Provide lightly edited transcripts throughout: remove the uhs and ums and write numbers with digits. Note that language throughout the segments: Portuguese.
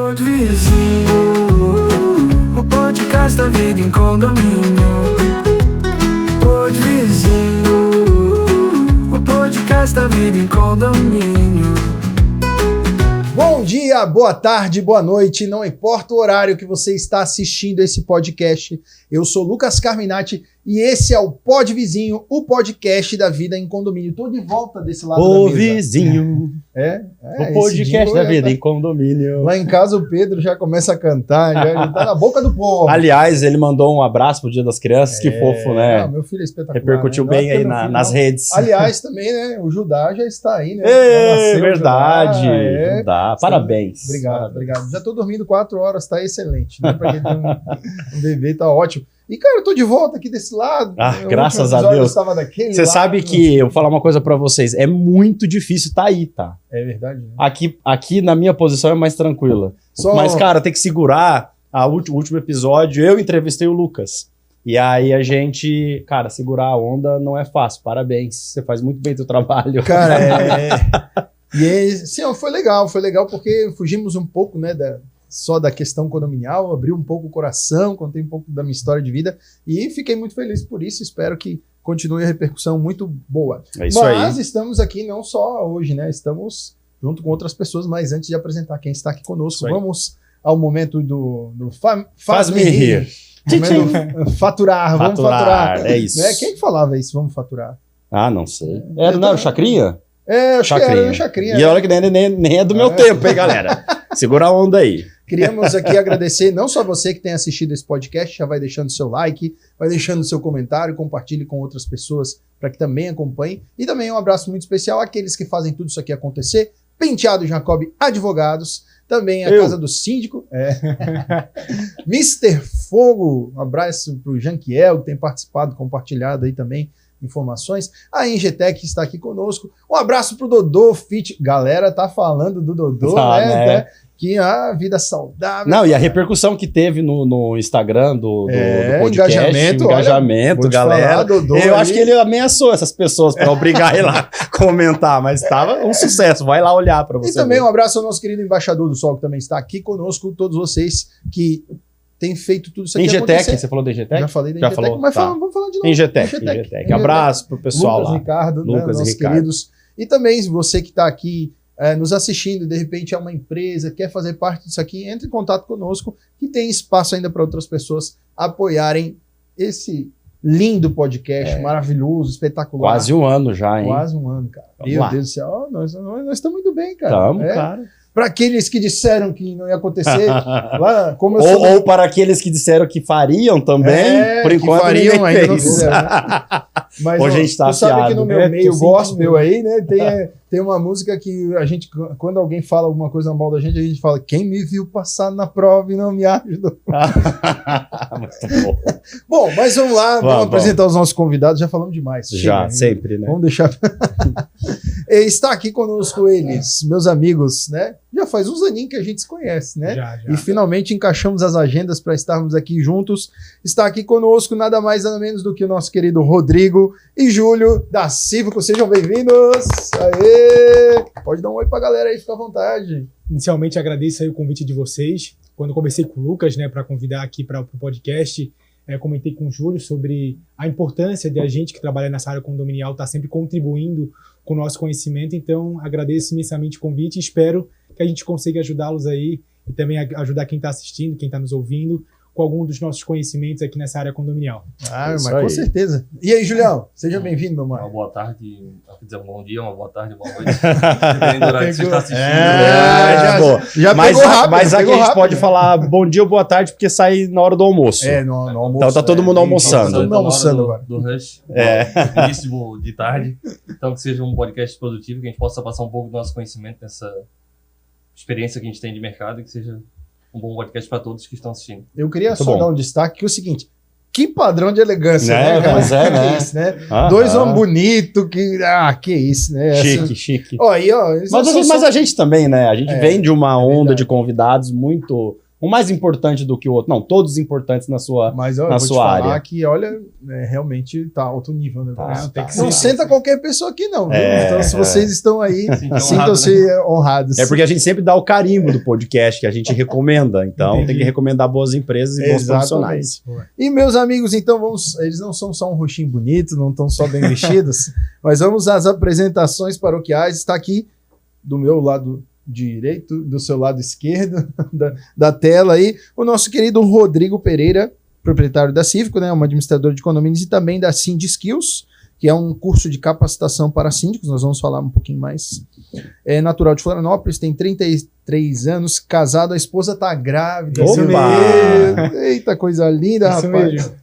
Pod Vizinho, o podcast da vida em condomínio. Pod Vizinho, o podcast da vida em condomínio. Bom dia, boa tarde, boa noite, não importa o horário que você está assistindo esse podcast. Eu sou Lucas Carminati e esse é o Pod Vizinho, o podcast da vida em condomínio. Estou de volta desse lado da mesa. O vizinho, o podcast da vida em condomínio. Lá em casa o Pedro já começa a cantar, já tá na boca do povo. Aliás, ele mandou um abraço pro Dia das Crianças, que fofo, né? Meu filho é espetacular. Repercutiu bem aí nas redes. Aliás, também, né, o Judá já está aí, né? Verdade, Judá. Parabéns. Obrigado. Já tô dormindo 4 horas, tá excelente. Né? Pra quem tem um bebê, tá ótimo. E, cara, eu tô de volta aqui desse lado. Graças a Deus. Você sabe que, eu vou falar uma coisa pra vocês, é muito difícil tá aí, tá? É verdade. Né? Aqui na minha posição é mais tranquila. Mas, cara, tem que segurar. O último episódio, eu entrevistei o Lucas. E aí a gente, cara, segurar a onda não é fácil. Parabéns, você faz muito bem o teu trabalho. Cara, sim, foi legal porque fugimos um pouco, né, só da questão condominial, abri um pouco o coração, contei um pouco da minha história de vida e fiquei muito feliz por isso, espero que continue a repercussão muito boa. É isso aí. Mas estamos aqui não só hoje, né, estamos junto com outras pessoas, mas antes de apresentar quem está aqui conosco, vamos ao momento do Faz-me rir. Faturar, vamos faturar. É isso. Quem falava isso, vamos faturar? Não sei. Não era o Chacrinha? Acho que era o Chacrinha. E olha que nem é do meu tempo, hein, galera? Segura a onda aí. Queríamos aqui agradecer não só você que tem assistido esse podcast, já vai deixando seu like, vai deixando seu comentário, compartilhe com outras pessoas para que também acompanhem. E também um abraço muito especial àqueles que fazem tudo isso aqui acontecer. Penteado Jacob Advogados, também a Casa do Síndico, Mr. Fogo, um abraço para o Janquiel, que tem participado, compartilhado aí também informações. A Ingetec está aqui conosco. Um abraço pro Dodô Fit. Galera tá falando do Dodô, né? Que a vida saudável. Não, e a repercussão que teve no Instagram do podcast. Engajamento, olha, galera. Falar, Dodô, eu acho que ele ameaçou essas pessoas para obrigar ele lá a comentar, mas estava um sucesso. Vai lá olhar para você. E também um abraço ao nosso querido embaixador do Sol, que também está aqui conosco. Todos vocês que tem feito tudo isso aqui acontecer. Você falou da Ingetec? Já falei da Ingetec, mas vamos falar de novo. Ingetec. Abraço pro pessoal Lucas, lá. Ricardo, nossos queridos. E também você que está aqui nos assistindo, de repente é uma empresa, quer fazer parte disso aqui, entre em contato conosco, que tem espaço ainda para outras pessoas apoiarem esse lindo podcast, maravilhoso, espetacular. Quase um ano já, hein? Quase um ano, cara. Meu Deus do céu, nós estamos indo bem, cara. Estamos, claro. Para aqueles que disseram que não ia acontecer, lá, ou para aqueles que disseram que fariam também, por enquanto fariam, ainda não fizeram, né? Mas hoje a gente tá sabe que no meu meio gospel aí, né, tem uma música que a gente, quando alguém fala alguma coisa mal da gente, a gente fala, quem me viu passar na prova e não me ajudou. Muito bom. Bom, mas vamos lá, vamos apresentar os nossos convidados, já falamos demais. Sempre, né? Vamos deixar... Está aqui conosco eles, meus amigos, né? Já faz uns aninhos que a gente se conhece, né? Já. E finalmente encaixamos as agendas para estarmos aqui juntos. Está aqui conosco nada mais nada menos do que o nosso querido Rodrigo e Júlio da Cívico. Sejam bem-vindos! Aê! Pode dar um oi pra galera aí, fica à vontade. Inicialmente agradeço aí o convite de vocês. Quando conversei com o Lucas, né, para convidar aqui para o podcast, comentei com o Júlio sobre a importância de a gente que trabalha nessa área condominial estar sempre contribuindo com o nosso conhecimento. Então, agradeço imensamente o convite e espero que a gente consiga ajudá-los aí e também ajudar quem está assistindo, quem está nos ouvindo, com algum dos nossos conhecimentos aqui nessa área condominial. Mas com certeza. E aí, Julião? Seja bem-vindo, meu mano. Uma boa tarde, dizer um bom dia, uma boa tarde, uma boa noite. Dependendo do horário que você está assistindo. Já pegou rápido. Mas aqui a gente pode falar bom dia ou boa tarde, porque sai na hora do almoço. No almoço. Então tá todo mundo almoçando. Todo mundo almoçando agora. Do rush, início de tarde. Então que seja um podcast produtivo, que a gente possa passar um pouco do nosso conhecimento nessa experiência que a gente tem de mercado e que seja um bom podcast para todos que estão assistindo. Eu queria só dar um destaque, que é o seguinte, que padrão de elegância, né? Mas né? Isso, né? Dois homens bonitos, que isso, né? Chique. Ó, aí, ó, mas a gente também, né? A gente vem de uma onda de convidados muito um mais importante do que o outro. Não, todos importantes na sua, Mas eu na vou sua te falar área. que, olha, realmente tá alto nível, né? Não ser. senta qualquer pessoa aqui, não. Viu? Então, se vocês estão aí, sintam-se honrados. É porque a gente sempre dá o carimbo do podcast, que a gente recomenda. Então, tem que recomendar boas empresas e bons profissionais. E meus amigos, então, eles não são só um rostinho bonito, não estão só bem vestidos, mas vamos às apresentações paroquiais. Está aqui do meu lado direito, do seu lado esquerdo da tela aí, o nosso querido Rodrigo Pereira, proprietário da Cívico, né, uma administradora de condomínios, e também da Sind Skills, que é um curso de capacitação para síndicos. Nós vamos falar um pouquinho mais. É natural de Florianópolis, tem 33 anos, casado, a esposa tá grávida. Eita, coisa linda, isso rapaz. Mesmo.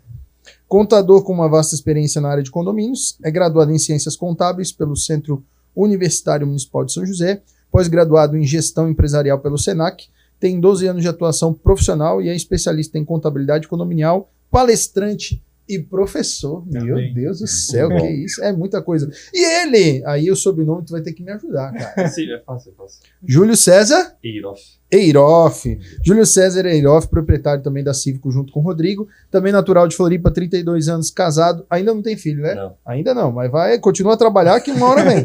Contador com uma vasta experiência na área de condomínios, é graduado em Ciências Contábeis pelo Centro Universitário Municipal de São José, pós-graduado em Gestão Empresarial pelo SENAC, tem 12 anos de atuação profissional e é especialista em contabilidade condominial, palestrante e professor. Meu Deus do céu, que isso? É muita coisa. E ele, aí o sobrenome tu vai ter que me ajudar, cara. Sim, é fácil. Júlio César Eiroff. Júlio César Eiroff, proprietário também da Cívico junto com o Rodrigo, também natural de Floripa, 32 anos, casado, ainda não tem filho, né? Não. Ainda não, mas vai continuar a trabalhar que uma hora vem.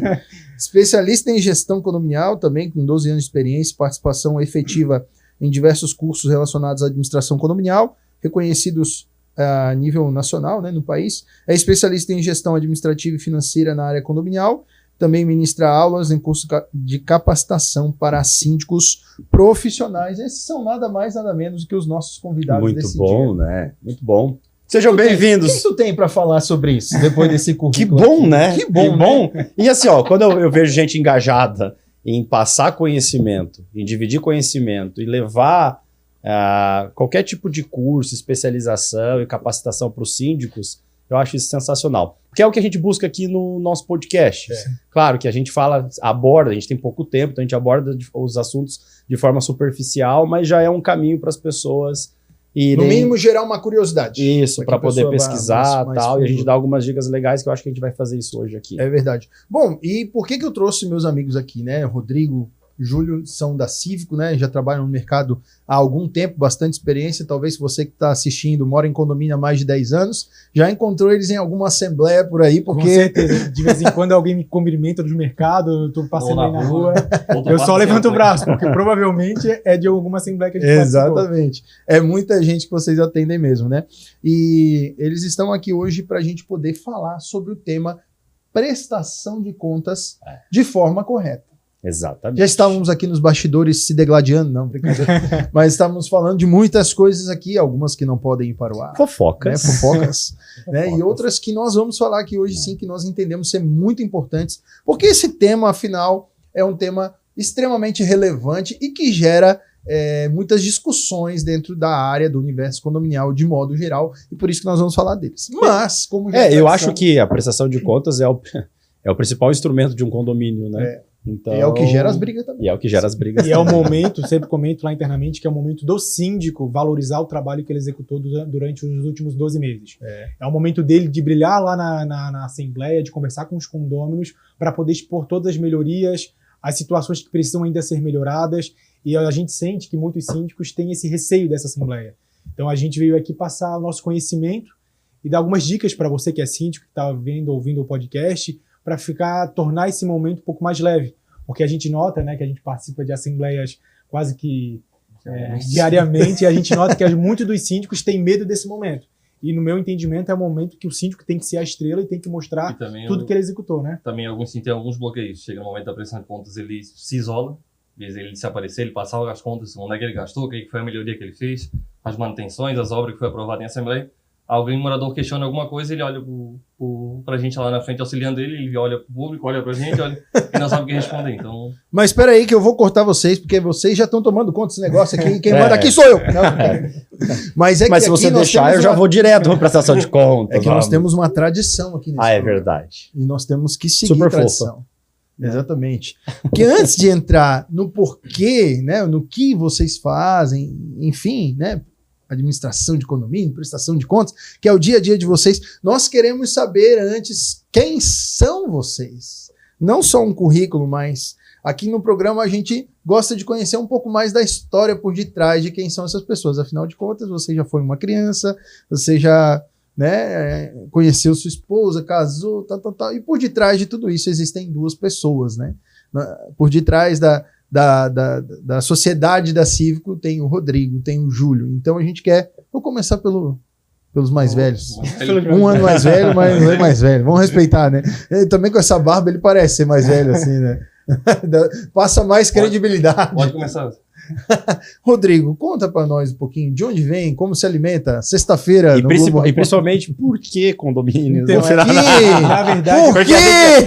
Especialista em gestão condominial, também com 12 anos de experiência, participação efetiva em diversos cursos relacionados à administração condominial, reconhecidos a nível nacional, né, no país. É especialista em gestão administrativa e financeira na área condominial. Também ministra aulas em curso de capacitação para síndicos profissionais. Esses são nada mais, nada menos do que os nossos convidados Muito desse bom, dia. né? Muito bom. Sejam bem-vindos. O que tu tem para falar sobre isso, depois desse currículo? Que bom, aqui? né? Que bom, né? E assim, ó, quando eu vejo gente engajada em passar conhecimento, em dividir conhecimento e levar qualquer tipo de curso, especialização e capacitação para os síndicos, eu acho isso sensacional. Que é o que a gente busca aqui no nosso podcast. Claro que a gente aborda, a gente tem pouco tempo, então a gente aborda os assuntos de forma superficial, mas já é um caminho para as pessoas irem... No mínimo, gerar uma curiosidade. Isso, para poder pesquisar e tal, e a gente dá algumas dicas legais que eu acho que a gente vai fazer isso hoje aqui. É verdade. Bom, e por que eu trouxe meus amigos aqui, né? Rodrigo, Júlio são da Cívico, né? Já trabalham no mercado há algum tempo, bastante experiência. Talvez você que está assistindo, mora em condomínio há mais de 10 anos, já encontrou eles em alguma assembleia por aí, porque... Com certeza. De vez em quando alguém me cumprimenta do mercado, eu estou passando aí na rua, eu só levanto o braço, porque provavelmente é de alguma assembleia que a gente Exatamente. É muita gente que vocês atendem mesmo, né? E eles estão aqui hoje para a gente poder falar sobre o tema prestação de contas de forma correta. Exatamente. Já estávamos aqui nos bastidores se degladiando, não, brincadeira. Mas estávamos falando de muitas coisas aqui, algumas que não podem ir para o ar. Fofocas. Né? Fofocas. Né? E outras que nós vamos falar aqui hoje, sim, que nós entendemos ser muito importantes, porque esse tema, afinal, é um tema extremamente relevante e que gera muitas discussões dentro da área do universo condominial de modo geral, e por isso que nós vamos falar deles. Mas, como já eu acho que a prestação de contas é o principal instrumento de um condomínio, né? Então, é o que gera as brigas também. E é o que gera as brigas também. É o momento, sempre comento lá internamente, que é o momento do síndico valorizar o trabalho que ele executou durante os últimos 12 meses. É o momento dele de brilhar lá na assembleia, de conversar com os condôminos para poder expor todas as melhorias, as situações que precisam ainda ser melhoradas, e a gente sente que muitos síndicos têm esse receio dessa assembleia. Então a gente veio aqui passar o nosso conhecimento e dar algumas dicas para você que é síndico, que está ouvindo o podcast, para tornar esse momento um pouco mais leve. Porque a gente nota, né, que a gente participa de assembleias quase que diariamente, e a gente nota que muitos dos síndicos têm medo desse momento. E no meu entendimento é o momento que o síndico tem que ser a estrela e tem que mostrar tudo que ele executou, né? Também tem alguns bloqueios. Chega no momento da prestação de contas, ele se isola, ele se aparecer, ele passar as contas, onde é que ele gastou, o que foi a melhoria que ele fez, as manutenções, as obras que foi aprovada em assembleia. Alguém, morador, questiona alguma coisa, ele olha pra gente lá na frente, auxiliando ele olha pro público, olha pra gente, e não sabe o que responder. Então... Mas espera aí que eu vou cortar vocês, porque vocês já estão tomando conta desse negócio aqui, quem manda aqui sou eu. Não, mas se você deixar, eu já vou direto para a prestação de contas. É que nós temos uma tradição aqui nesse programa. Verdade. E nós temos que seguir a tradição. Exatamente. Porque antes de entrar no porquê, né, no que vocês fazem, enfim, né, administração de condomínio, prestação de contas, que é o dia a dia de vocês, nós queremos saber antes quem são vocês. Não só um currículo, mas Aqui no programa a gente gosta de conhecer um pouco mais da história por detrás de quem são essas pessoas. Afinal de contas, você já foi uma criança, você já, né, conheceu sua esposa, casou, tal. E por detrás de tudo isso existem duas pessoas, né? Por detrás da sociedade da Cívico tem o Rodrigo, tem o Júlio. Então a gente quer... Vou começar pelos mais velhos. Um ano mais velho, mas não é mais velho. Vamos respeitar, né? Ele, também com essa barba, ele parece ser mais velho, assim, né? Passa mais credibilidade. Pode começar. Rodrigo, conta pra nós um pouquinho de onde vem, como se alimenta, sexta-feira e principalmente por que condomínios? Então, na verdade, porque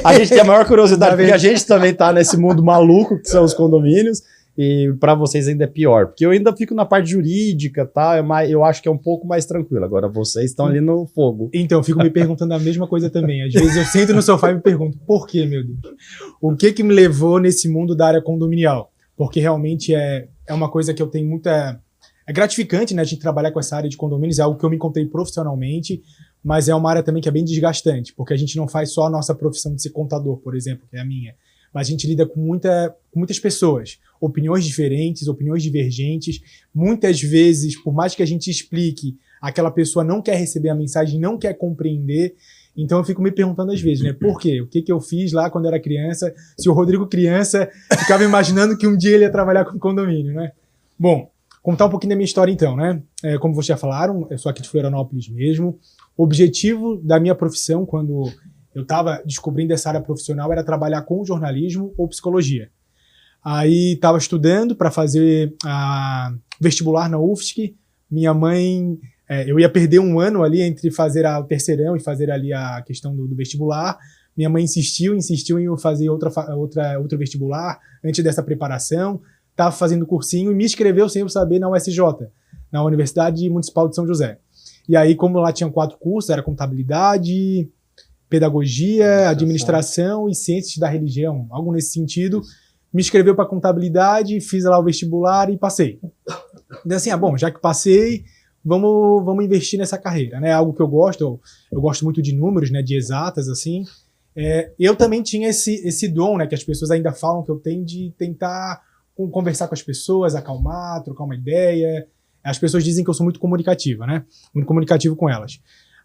a gente tem a maior curiosidade, porque a gente também tá nesse mundo maluco que são os condomínios, e para vocês ainda é pior, porque eu ainda fico na parte jurídica, tá? Eu acho que é um pouco mais tranquilo. Agora vocês estão ali no fogo. Então, eu fico me perguntando a mesma coisa também. Às vezes eu sento no sofá e me pergunto, por quê, meu Deus? O que me levou nesse mundo da área condominial? Porque realmente é uma coisa que eu tenho muita... É gratificante, né, a gente trabalhar com essa área de condomínios, é algo que eu me encontrei profissionalmente, mas é uma área também que é bem desgastante, porque a gente não faz só a nossa profissão de ser contador, por exemplo, que é a minha, mas a gente lida com muitas pessoas, opiniões diferentes, opiniões divergentes, muitas vezes, por mais que a gente explique, aquela pessoa não quer receber a mensagem, não quer compreender. Então eu fico me perguntando às vezes, né, por quê? O que eu fiz lá quando era criança? Se o Rodrigo criança ficava imaginando que um dia ele ia trabalhar com condomínio, né? Bom, contar um pouquinho da minha história então, né? Como vocês já falaram, eu sou aqui de Florianópolis mesmo. O objetivo da minha profissão, quando eu estava descobrindo essa área profissional, era trabalhar com jornalismo ou psicologia. Aí estava estudando para fazer vestibular na UFSC. Minha mãe... eu ia perder um ano ali entre fazer o terceirão e fazer ali a questão do vestibular. Minha mãe insistiu em eu fazer outro vestibular antes dessa preparação. Estava fazendo cursinho e me inscreveu sem eu saber na USJ, na Universidade Municipal de São José. E aí, como lá tinham 4 cursos, era contabilidade, pedagogia, administração e ciências da religião, algo nesse sentido. Me inscreveu para contabilidade, fiz lá o vestibular e passei. Então assim, bom, já que passei... Vamos investir nessa carreira, né? Algo que eu gosto muito de números, né? De exatas, assim. Eu também tinha esse dom, né? Que as pessoas ainda falam que eu tenho de tentar conversar com as pessoas, acalmar, trocar uma ideia. As pessoas dizem que eu sou muito comunicativa, né? Muito comunicativo com elas.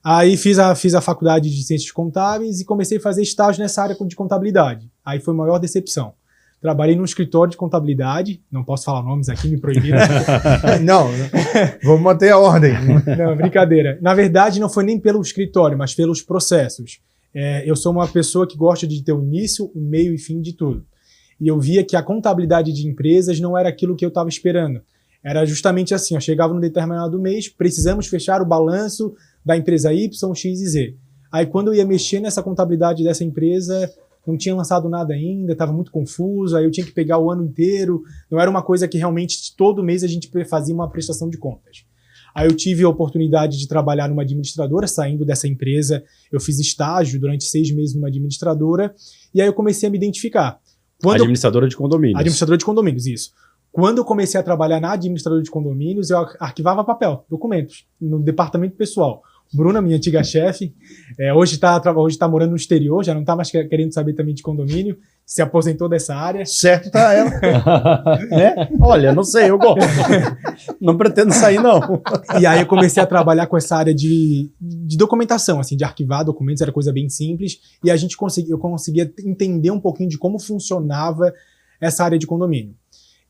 Aí fiz a faculdade de Ciências Contábeis e comecei a fazer estágio nessa área de contabilidade. Aí foi a maior decepção. Trabalhei num escritório de contabilidade, não posso falar nomes aqui, me proibiram. Não, vamos manter a ordem. Não, brincadeira. Na verdade, não foi nem pelo escritório, mas pelos processos. Eu sou uma pessoa que gosta de ter o início, o meio e fim de tudo. E eu via que a contabilidade de empresas não era aquilo que eu estava esperando. Era justamente assim, eu chegava num determinado mês, precisamos fechar o balanço da empresa Y, X e Z. Aí quando eu ia mexer nessa contabilidade dessa empresa... não tinha lançado nada ainda, estava muito confuso, aí eu tinha que pegar o ano inteiro, não era uma coisa que realmente todo mês a gente fazia uma prestação de contas. Aí eu tive a oportunidade de trabalhar numa administradora, saindo dessa empresa, eu fiz estágio durante 6 meses numa administradora, e aí eu comecei a me identificar. Administradora de condomínios. Administradora de condomínios, isso. Quando eu comecei a trabalhar na administradora de condomínios, eu arquivava papel, documentos, no departamento pessoal. Bruna, minha antiga chefe, hoje tá morando no exterior, já não tá mais querendo saber também de condomínio, se aposentou dessa área. Certo tá ela. Olha, não sei, eu gosto. Não pretendo sair, não. E aí eu comecei a trabalhar com essa área de documentação, assim, de arquivar documentos, era coisa bem simples, e eu conseguia entender um pouquinho de como funcionava essa área de condomínio.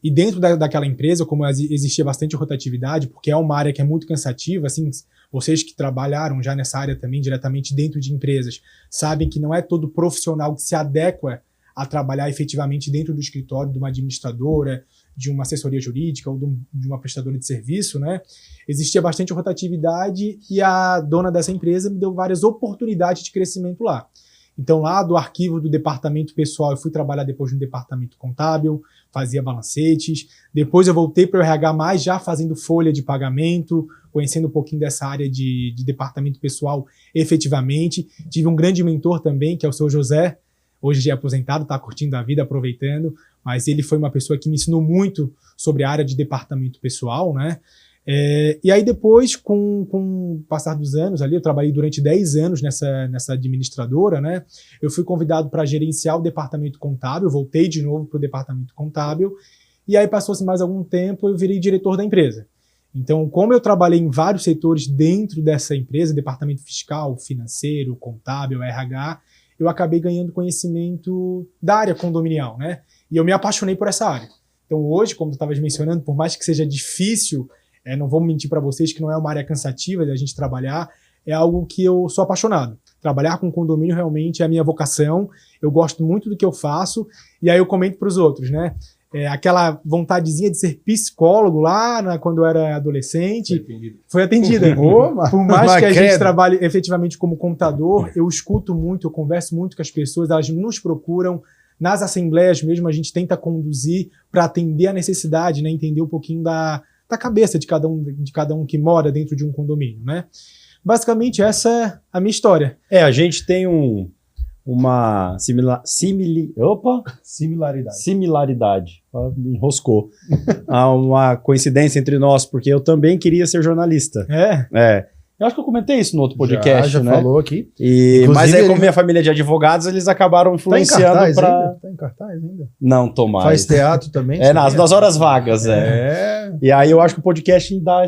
E dentro daquela empresa, como existia bastante rotatividade, porque é uma área que é muito cansativa, assim, vocês que trabalharam já nessa área também, diretamente dentro de empresas, sabem que não é todo profissional que se adequa a trabalhar efetivamente dentro do escritório de uma administradora, de uma assessoria jurídica ou de uma prestadora de serviço, né? Existia bastante rotatividade e a dona dessa empresa me deu várias oportunidades de crescimento lá. Então, lá do arquivo do departamento pessoal, eu fui trabalhar depois no departamento contábil, fazia balancetes. Depois eu voltei para o RH+, já fazendo folha de pagamento, conhecendo um pouquinho dessa área de departamento pessoal efetivamente. Tive um grande mentor também, que é o seu José, hoje já é aposentado, está curtindo a vida, aproveitando, mas ele foi uma pessoa que me ensinou muito sobre a área de departamento pessoal, né? E aí depois, com o passar dos anos ali, eu trabalhei durante 10 anos nessa administradora, né? Eu fui convidado para gerenciar o departamento contábil, voltei de novo para o departamento contábil, e aí passou-se mais algum tempo, eu virei diretor da empresa. Então, como eu trabalhei em vários setores dentro dessa empresa, departamento fiscal, financeiro, contábil, RH, eu acabei ganhando conhecimento da área condominial, né? E eu me apaixonei por essa área. Então, hoje, como eu estava mencionando, por mais que seja difícil, não vou mentir para vocês que não é uma área cansativa de a gente trabalhar, é algo que eu sou apaixonado. Trabalhar com condomínio realmente é a minha vocação, eu gosto muito do que eu faço, e aí eu comento para os outros, né? Aquela vontadezinha de ser psicólogo lá quando eu era adolescente, foi atendida. Por mais que a gente trabalhe efetivamente como contador, eu escuto muito, eu converso muito com as pessoas, elas nos procuram, nas assembleias mesmo a gente tenta conduzir para atender a necessidade, né? Entender um pouquinho da cabeça de cada um que mora dentro de um condomínio, né? Basicamente essa é a minha história. A gente tem uma similaridade. Enroscou. Há uma coincidência entre nós, porque eu também queria ser jornalista. Eu acho que eu comentei isso no outro podcast, já né? falou aqui. Mas aí, como minha família é de advogados, eles acabaram influenciando para... Tá em cartaz ainda? Não, tô mais. Faz teatro também? Nas horas vagas, E aí eu acho que o podcast dá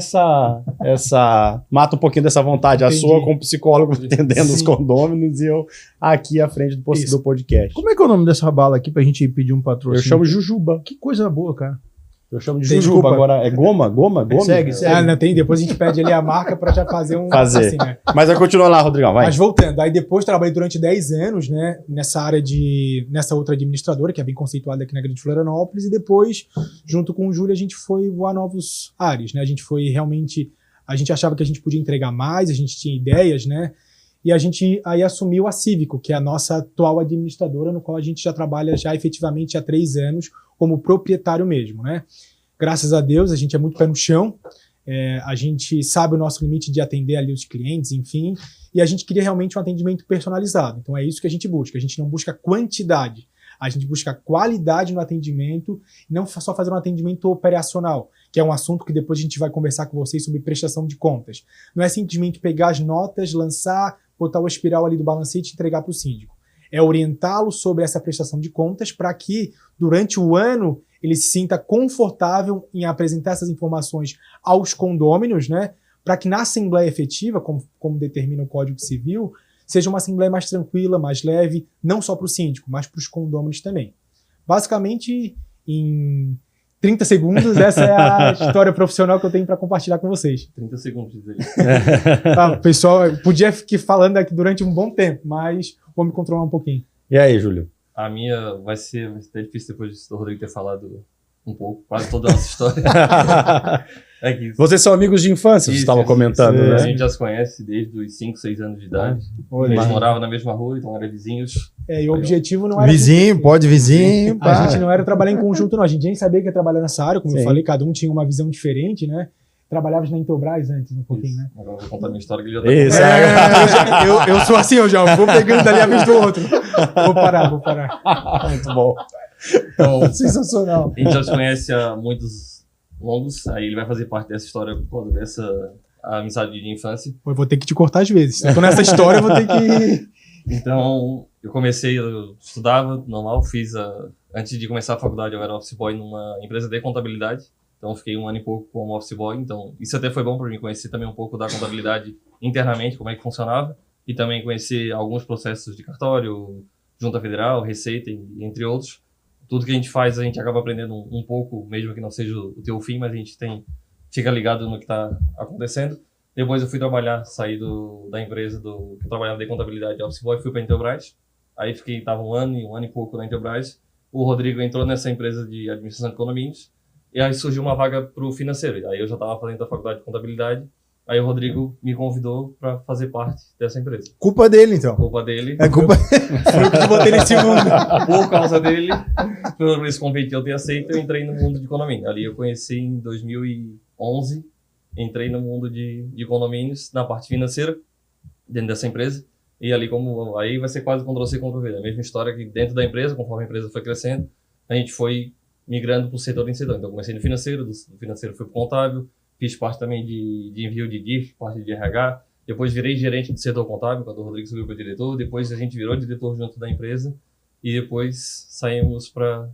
mata um pouquinho dessa vontade. Entendi. A sua como psicólogo atendendo os condôminos e eu aqui à frente do podcast. Como é que é o nome dessa bala aqui pra gente pedir um patrocínio? Eu chamo Jujuba. Que coisa boa, cara. Eu chamo de Jujuba, agora é Goma? Segue. Não tem, depois a gente pede ali a marca para já fazer um... Assim, né? Mas vai continuar lá, Rodrigão, vai. Mas voltando, aí depois trabalhei durante 10 anos, né, nessa outra administradora, que é bem conceituada aqui na Grande Florianópolis, e depois, junto com o Júlio, a gente foi voar novos ares, né, a gente achava que a gente podia entregar mais, a gente tinha ideias, né, e a gente aí assumiu a Cívico, que é a nossa atual administradora, no qual a gente já trabalha já efetivamente há 3 anos como proprietário mesmo, né? Graças a Deus, a gente é muito pé no chão, a gente sabe o nosso limite de atender ali os clientes, enfim, e a gente queria realmente um atendimento personalizado. Então é isso que a gente busca, a gente não busca quantidade, a gente busca qualidade no atendimento, e não só fazer um atendimento operacional, que é um assunto que depois a gente vai conversar com vocês sobre prestação de contas. Não é simplesmente pegar as notas, lançar, botar o espiral ali do balancete e entregar para o síndico. É orientá-lo sobre essa prestação de contas para que, durante o ano, ele se sinta confortável em apresentar essas informações aos condôminos, né? Para que na assembleia efetiva, como determina o Código Civil, seja uma assembleia mais tranquila, mais leve, não só para o síndico, mas para os condôminos também. Basicamente, em 30 segundos, essa é a história profissional que eu tenho para compartilhar com vocês. 30 segundos. Pessoal, podia ficar falando aqui durante um bom tempo, mas vou me controlar um pouquinho. E aí, Júlio? A minha vai ser difícil depois do Rodrigo ter falado um pouco, quase toda a nossa história. Vocês são amigos de infância, você estava comentando, né? A gente já se conhece desde os 5, 6 anos de idade. Eles moravam na mesma rua, então eram vizinhos. E o objetivo não era... Vizinho. A gente não era trabalhar em conjunto, não. A gente nem sabia que ia trabalhar nessa área, como eu falei, cada um tinha uma visão diferente, né? Trabalhava na Intelbras antes, um pouquinho, né? Agora eu vou contar a minha história que ele já tá eu sou assim, eu já vou pegando dali a vez do outro. Vou parar. Muito bom. Então, sensacional. A gente já se conhece há muitos longos, aí ele vai fazer parte dessa história por causa dessa amizade de infância. Eu vou ter que te cortar às vezes. Se eu tô nessa história, eu vou ter que... Então, eu estudava normal, antes de começar a faculdade, eu era office boy numa empresa de contabilidade. Então, fiquei 1 ano e pouco como office boy. Então, isso até foi bom para mim conhecer também um pouco da contabilidade internamente, como é que funcionava. E também conhecer alguns processos de cartório, junta federal, receita, entre outros. Tudo que a gente faz, a gente acaba aprendendo um pouco, mesmo que não seja o teu fim, mas a gente fica ligado no que está acontecendo. Depois eu fui trabalhar, saí da empresa que eu trabalhava de contabilidade de office boy, fui para a Intelbras. Aí estava 1 ano e pouco na Intelbras. O Rodrigo entrou nessa empresa de administração de condomínios. E aí surgiu uma vaga para o financeiro. Aí eu já estava fazendo a faculdade de contabilidade. Aí o Rodrigo me convidou para fazer parte dessa empresa. Culpa dele, então. Culpa dele. É culpa... Foi eu que te botei nesse mundo. Por causa dele, por esse convite eu ter aceito, eu entrei no mundo de condomínio. Ali eu conheci em 2011. Entrei no mundo de condomínios, na parte financeira, dentro dessa empresa. E ali, aí vai ser quase Ctrl-C, Ctrl-V. A mesma história que dentro da empresa, conforme a empresa foi crescendo, a gente foi migrando para o setor em setor. Então, comecei no financeiro, do financeiro fui para o contábil, fiz parte também de envio de GIF, parte de RH. Depois virei gerente do setor contábil, quando o Rodrigo subiu para diretor. Depois a gente virou diretor junto da empresa. E depois saímos para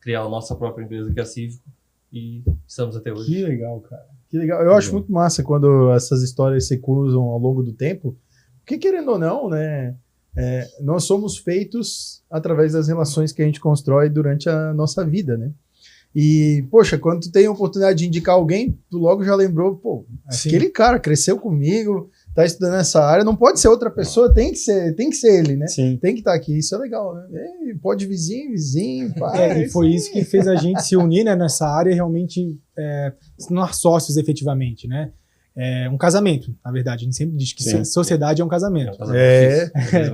criar a nossa própria empresa, que é a Cívico. E estamos até hoje. Que legal, cara. Que legal. Eu acho muito massa quando essas histórias se cruzam ao longo do tempo. Porque, querendo ou não, né, nós somos feitos através das relações que a gente constrói durante a nossa vida, né? E, poxa, quando tu tem a oportunidade de indicar alguém, tu logo já lembrou, pô, aquele cara cresceu comigo, tá estudando nessa área, não pode ser outra pessoa, tem que ser ele, né? Sim. Tem que estar aqui, isso é legal, né? Pode vizinho, pai. E foi isso que fez a gente se unir, né, nessa área e realmente se tornar sócios efetivamente, né? Um casamento, na verdade. A gente sempre diz que sociedade é um casamento.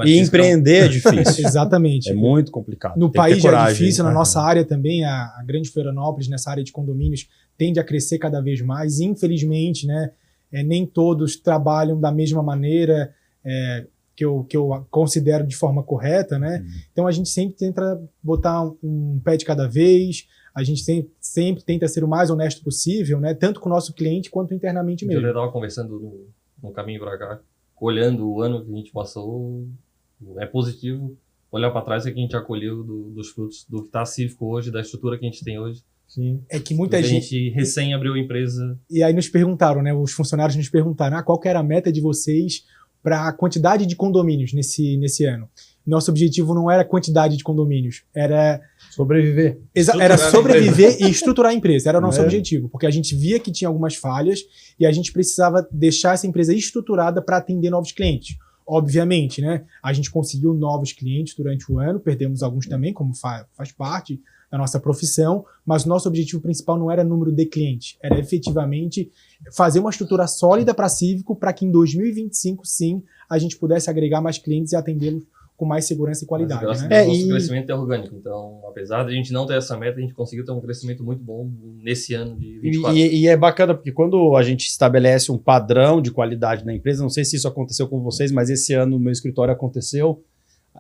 E empreender é difícil. Exatamente. É muito complicado. No país já é difícil, na nossa área também, a Grande Florianópolis, nessa área de condomínios, tende a crescer cada vez mais. Infelizmente, né, nem todos trabalham da mesma maneira que eu considero de forma correta, né? Então a gente sempre tenta botar um pé de cada vez. A gente sempre tenta ser o mais honesto possível, né? Tanto com o nosso cliente quanto internamente mesmo. Eu estava conversando no caminho para cá, olhando o ano que a gente passou, é positivo olhar para trás e que a gente acolheu dos frutos do que está a Cívico hoje, da estrutura que a gente tem hoje. Sim. É que muita gente... A gente recém abriu a empresa. E aí nos perguntaram, né? Os funcionários nos perguntaram qual que era a meta de vocês para a quantidade de condomínios nesse ano. Nosso objetivo não era a quantidade de condomínios, era... Sobreviver. Era sobreviver e estruturar a empresa. Era o nosso objetivo, porque a gente via que tinha algumas falhas e a gente precisava deixar essa empresa estruturada para atender novos clientes. Obviamente, né? A gente conseguiu novos clientes durante o ano, perdemos alguns também, como faz parte da nossa profissão, mas o nosso objetivo principal não era número de clientes, era efetivamente fazer uma estrutura sólida para a Cívico para que em 2025, sim, a gente pudesse agregar mais clientes e atendê-los com mais segurança e qualidade. Mas, né? O nosso crescimento é orgânico, então, apesar de a gente não ter essa meta, a gente conseguiu ter um crescimento muito bom nesse ano de 24. E é bacana, porque quando a gente estabelece um padrão de qualidade na empresa, não sei se isso aconteceu com vocês, mas esse ano no meu escritório aconteceu,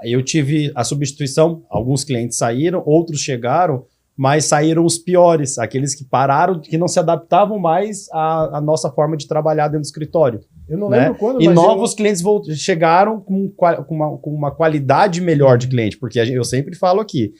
eu tive a substituição, alguns clientes saíram, outros chegaram, mas saíram os piores, aqueles que pararam, que não se adaptavam mais à nossa forma de trabalhar dentro do escritório. Eu não lembro quando, e novos clientes chegaram com uma qualidade melhor de cliente, porque eu sempre falo aqui,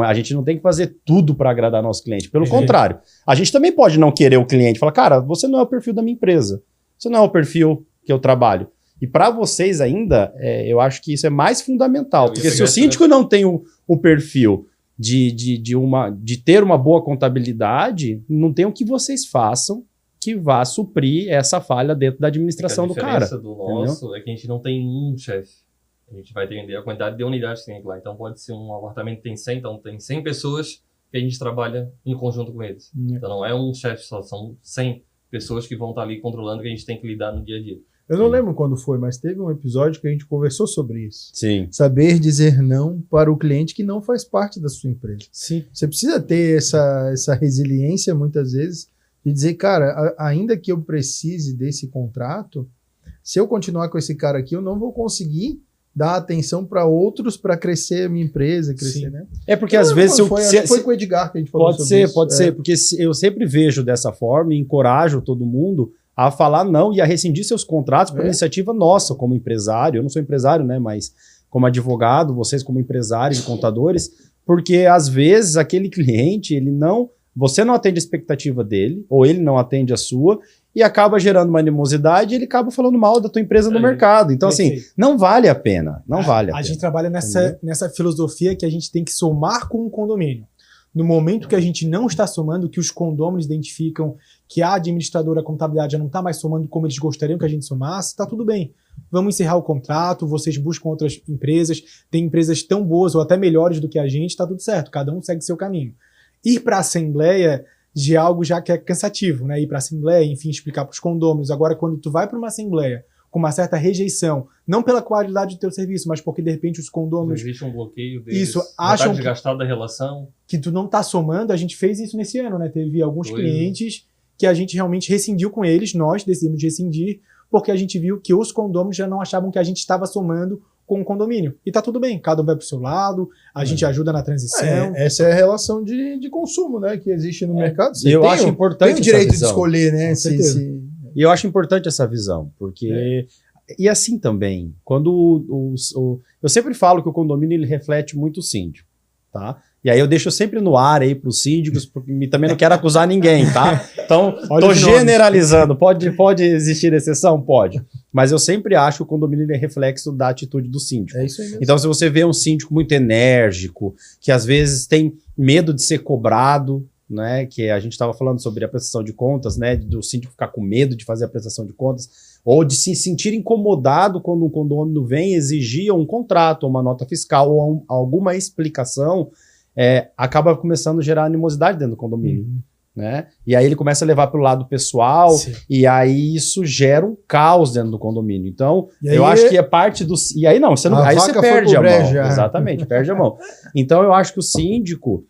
a gente não tem que fazer tudo para agradar nosso cliente. Pelo contrário, a gente também pode não querer o cliente, falar, cara, você não é o perfil da minha empresa, você não é o perfil que eu trabalho. E para vocês ainda, eu acho que isso é mais fundamental, porque se o síndico não tem o perfil de ter uma boa contabilidade, não tem o que vocês façam que vá suprir essa falha dentro da administração do cara. A diferença do nosso é que a gente não tem um chefe. A gente vai atender a quantidade de unidades que tem lá. Então pode ser um apartamento que tem 100, então tem 100 pessoas que a gente trabalha em conjunto com eles. Então não é um chefe só, são 100 pessoas que vão estar ali controlando, que a gente tem que lidar no dia a dia. Eu não lembro quando foi, mas teve um episódio que a gente conversou sobre isso. Sim. Saber dizer não para o cliente que não faz parte da sua empresa. Sim. Você precisa ter essa resiliência, muitas vezes, de dizer, cara, ainda que eu precise desse contrato, se eu continuar com esse cara aqui, eu não vou conseguir dar atenção para outros para crescer a minha empresa, né? É porque às vezes... Foi com o Edgar que a gente falou sobre isso. Pode ser, porque eu sempre vejo dessa forma e encorajo todo mundo a falar não e a rescindir seus contratos por iniciativa nossa como empresário. Eu não sou empresário, né? Mas como advogado, vocês como empresários e contadores, porque às vezes aquele cliente, você não atende a expectativa dele, ou ele não atende a sua, e acaba gerando uma animosidade e ele acaba falando mal da tua empresa no mercado. Então, assim, não vale a pena. Não vale a pena. A gente trabalha nessa filosofia que a gente tem que somar com o condomínio. No momento que a gente não está somando, que os condôminos identificam que a administradora, a contabilidade já não está mais somando como eles gostariam que a gente somasse, está tudo bem. Vamos encerrar o contrato, vocês buscam outras empresas, tem empresas tão boas ou até melhores do que a gente, está tudo certo, cada um segue seu caminho. Ir para a assembleia de algo já que é cansativo, né? Ir para a assembleia, enfim, explicar para os condôminos. Agora, quando tu vai para uma assembleia com uma certa rejeição, não pela qualidade do teu serviço, mas porque de repente os condôminos... Existe um bloqueio deles, isso, acham desgastado da relação. Que tu não está somando. A gente fez isso nesse ano, né? Teve alguns clientes que a gente realmente rescindiu com eles, nós decidimos rescindir, porque a gente viu que os condôminos já não achavam que a gente estava somando com o condomínio. E tá tudo bem, cada um vai pro seu lado, a gente ajuda na transição. Essa é a relação de consumo, né, que existe no mercado. Você eu acho importante tem o direito de visão. escolher, né? E eu acho importante essa visão, porque... E assim também, quando eu sempre falo que o condomínio ele reflete muito o síndico, tá? E aí eu deixo sempre no ar aí para os síndicos, porque também não quero acusar ninguém, tá? Então, tô generalizando. Pode existir exceção? Pode. Mas eu sempre acho que o condomínio é reflexo da atitude do síndico. É isso aí mesmo. Então, se você vê um síndico muito enérgico, que às vezes tem medo de ser cobrado, né? Que a gente estava falando sobre a prestação de contas, né? Do síndico ficar com medo de fazer a prestação de contas, ou de se sentir incomodado quando um condomínio vem exigir um contrato, uma nota fiscal ou alguma explicação, acaba começando a gerar animosidade dentro do condomínio. Né? E aí ele começa a levar para o lado pessoal, e aí isso gera um caos dentro do condomínio. Então, eu acho que é parte do... E aí não, você perde a mão. Exatamente, perde a mão. Então, eu acho que o síndico...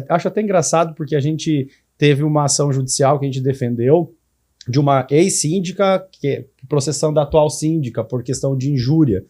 acho até engraçado, porque a gente teve uma ação judicial que a gente defendeu de uma ex-síndica processando a atual síndica por questão de injúria.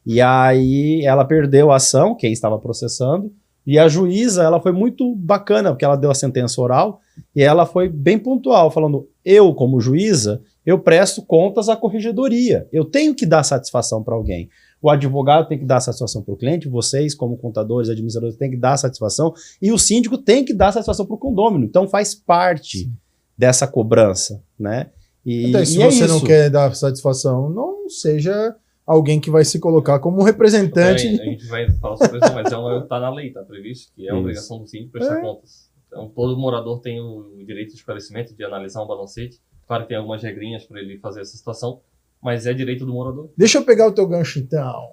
E aí ela perdeu a ação, quem estava processando, e a juíza, ela foi muito bacana, porque ela deu a sentença oral, e ela foi bem pontual, falando, eu, como juíza, eu presto contas à corregedoria, eu tenho que dar satisfação para alguém. O advogado tem que dar satisfação para o cliente, vocês, como contadores, administradores, têm que dar satisfação, e o síndico tem que dar satisfação para o condômino. Então faz parte dessa cobrança, né? Então, se você não quer dar satisfação, não seja alguém que vai se colocar como um representante. A gente vai falar sobre isso, mas está na lei, está previsto, que é a obrigação do síndico prestar contas. Então, todo morador tem o direito de esclarecimento, de analisar um balancete. Claro que tem algumas regrinhas para ele fazer essa situação, mas é direito do morador. Deixa eu pegar o teu gancho, então.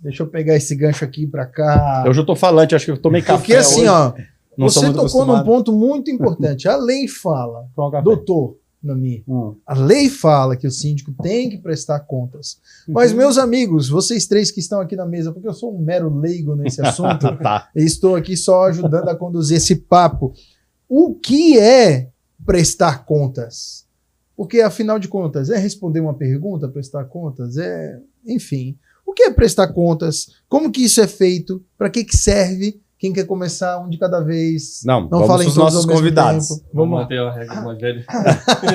Deixa eu pegar esse gancho aqui para cá. Eu já tô falante, acho que eu tomei café. Porque assim, hoje. Ó, você tocou num ponto muito importante. A lei fala, doutor Nami, a lei fala que o síndico tem que prestar contas. Mas, meus amigos, vocês três que estão aqui na mesa, porque eu sou um mero leigo nesse assunto, e estou aqui só ajudando a conduzir esse papo. O que é prestar contas? Porque, afinal de contas, é responder uma pergunta, prestar contas? Enfim, o que é prestar contas? Como que isso é feito? Para que serve? Quem quer começar? Um de cada vez. Não falem todos nossos convidados. Vamos manter a regra mais velha.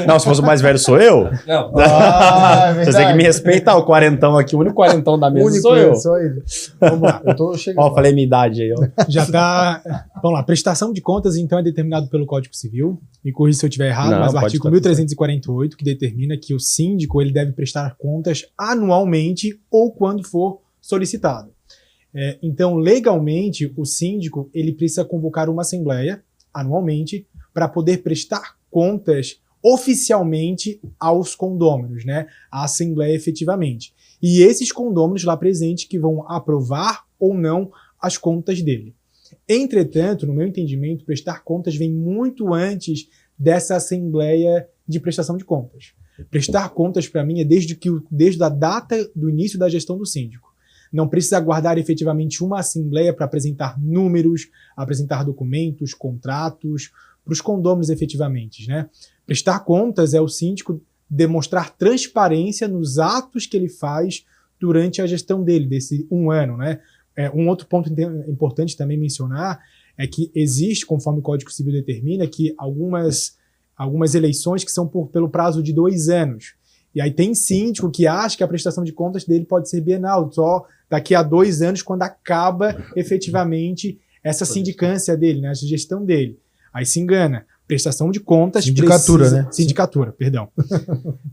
Não, se fosse o mais velho sou eu. Não. Você tem que me respeitar, o quarentão aqui. O único quarentão da mesa sou eu. Só ele. Vamos lá, eu tô chegando. Ó, falei minha idade aí, ó. Já tá... Vamos lá, prestação de contas, então, é determinado pelo Código Civil. Me corrija se eu estiver errado, mas o artigo 1348, que determina que o síndico ele deve prestar contas anualmente ou quando for solicitado. Então, legalmente, o síndico ele precisa convocar uma assembleia anualmente para poder prestar contas oficialmente aos condôminos, né? A assembleia efetivamente. E esses condôminos lá presentes que vão aprovar ou não as contas dele. Entretanto, no meu entendimento, prestar contas vem muito antes dessa assembleia de prestação de contas. Prestar contas, para mim, é desde a data do início da gestão do síndico. Não precisa aguardar efetivamente uma assembleia para apresentar números, apresentar documentos, contratos, para os condôminos efetivamente, né? Prestar contas é o síndico demonstrar transparência nos atos que ele faz durante a gestão dele, desse um ano, né? Um outro ponto importante também mencionar é que existe, conforme o Código Civil determina, que algumas eleições que são pelo prazo de 2 anos. E aí tem síndico que acha que a prestação de contas dele pode ser bienal, só daqui a 2 anos, quando acaba efetivamente essa sindicância dele, né, essa gestão dele. Aí se engana. Prestação de contas... Sindicatura, né? Sindicatura, perdão.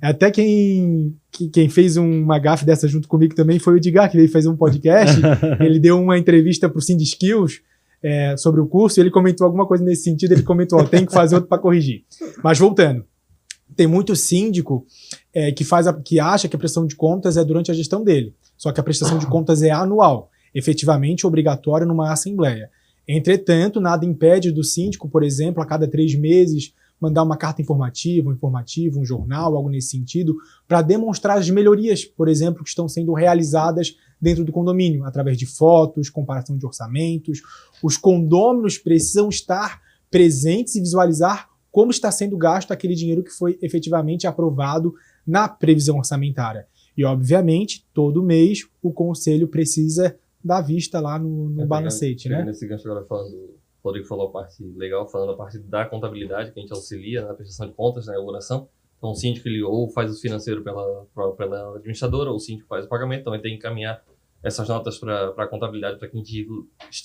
Até quem fez uma gafe dessa junto comigo também foi o Edgar, que veio fazer um podcast. Ele deu uma entrevista para o SyndiSkills sobre o curso, e ele comentou alguma coisa nesse sentido, ele comentou, tem que fazer outro para corrigir. Mas voltando, tem muito síndico que acha que a prestação de contas é durante a gestão dele, só que a prestação de contas é anual, efetivamente obrigatória numa assembleia. Entretanto, nada impede do síndico, por exemplo, a cada 3 meses, mandar uma carta informativa, um jornal, algo nesse sentido, para demonstrar as melhorias, por exemplo, que estão sendo realizadas dentro do condomínio, através de fotos, comparação de orçamentos. Os condôminos precisam estar presentes e visualizar como está sendo gasto aquele dinheiro que foi efetivamente aprovado na previsão orçamentária. E, obviamente, todo mês o conselho precisa dar vista lá no balancete, né? Nesse gancho agora falando, o Rodrigo falou a parte legal, falando a parte da contabilidade, que a gente auxilia na prestação de contas, na elaboração. Então, o síndico ele ou faz o financeiro pela administradora, ou o síndico faz o pagamento, então ele tem que encaminhar essas notas para a contabilidade, para que a gente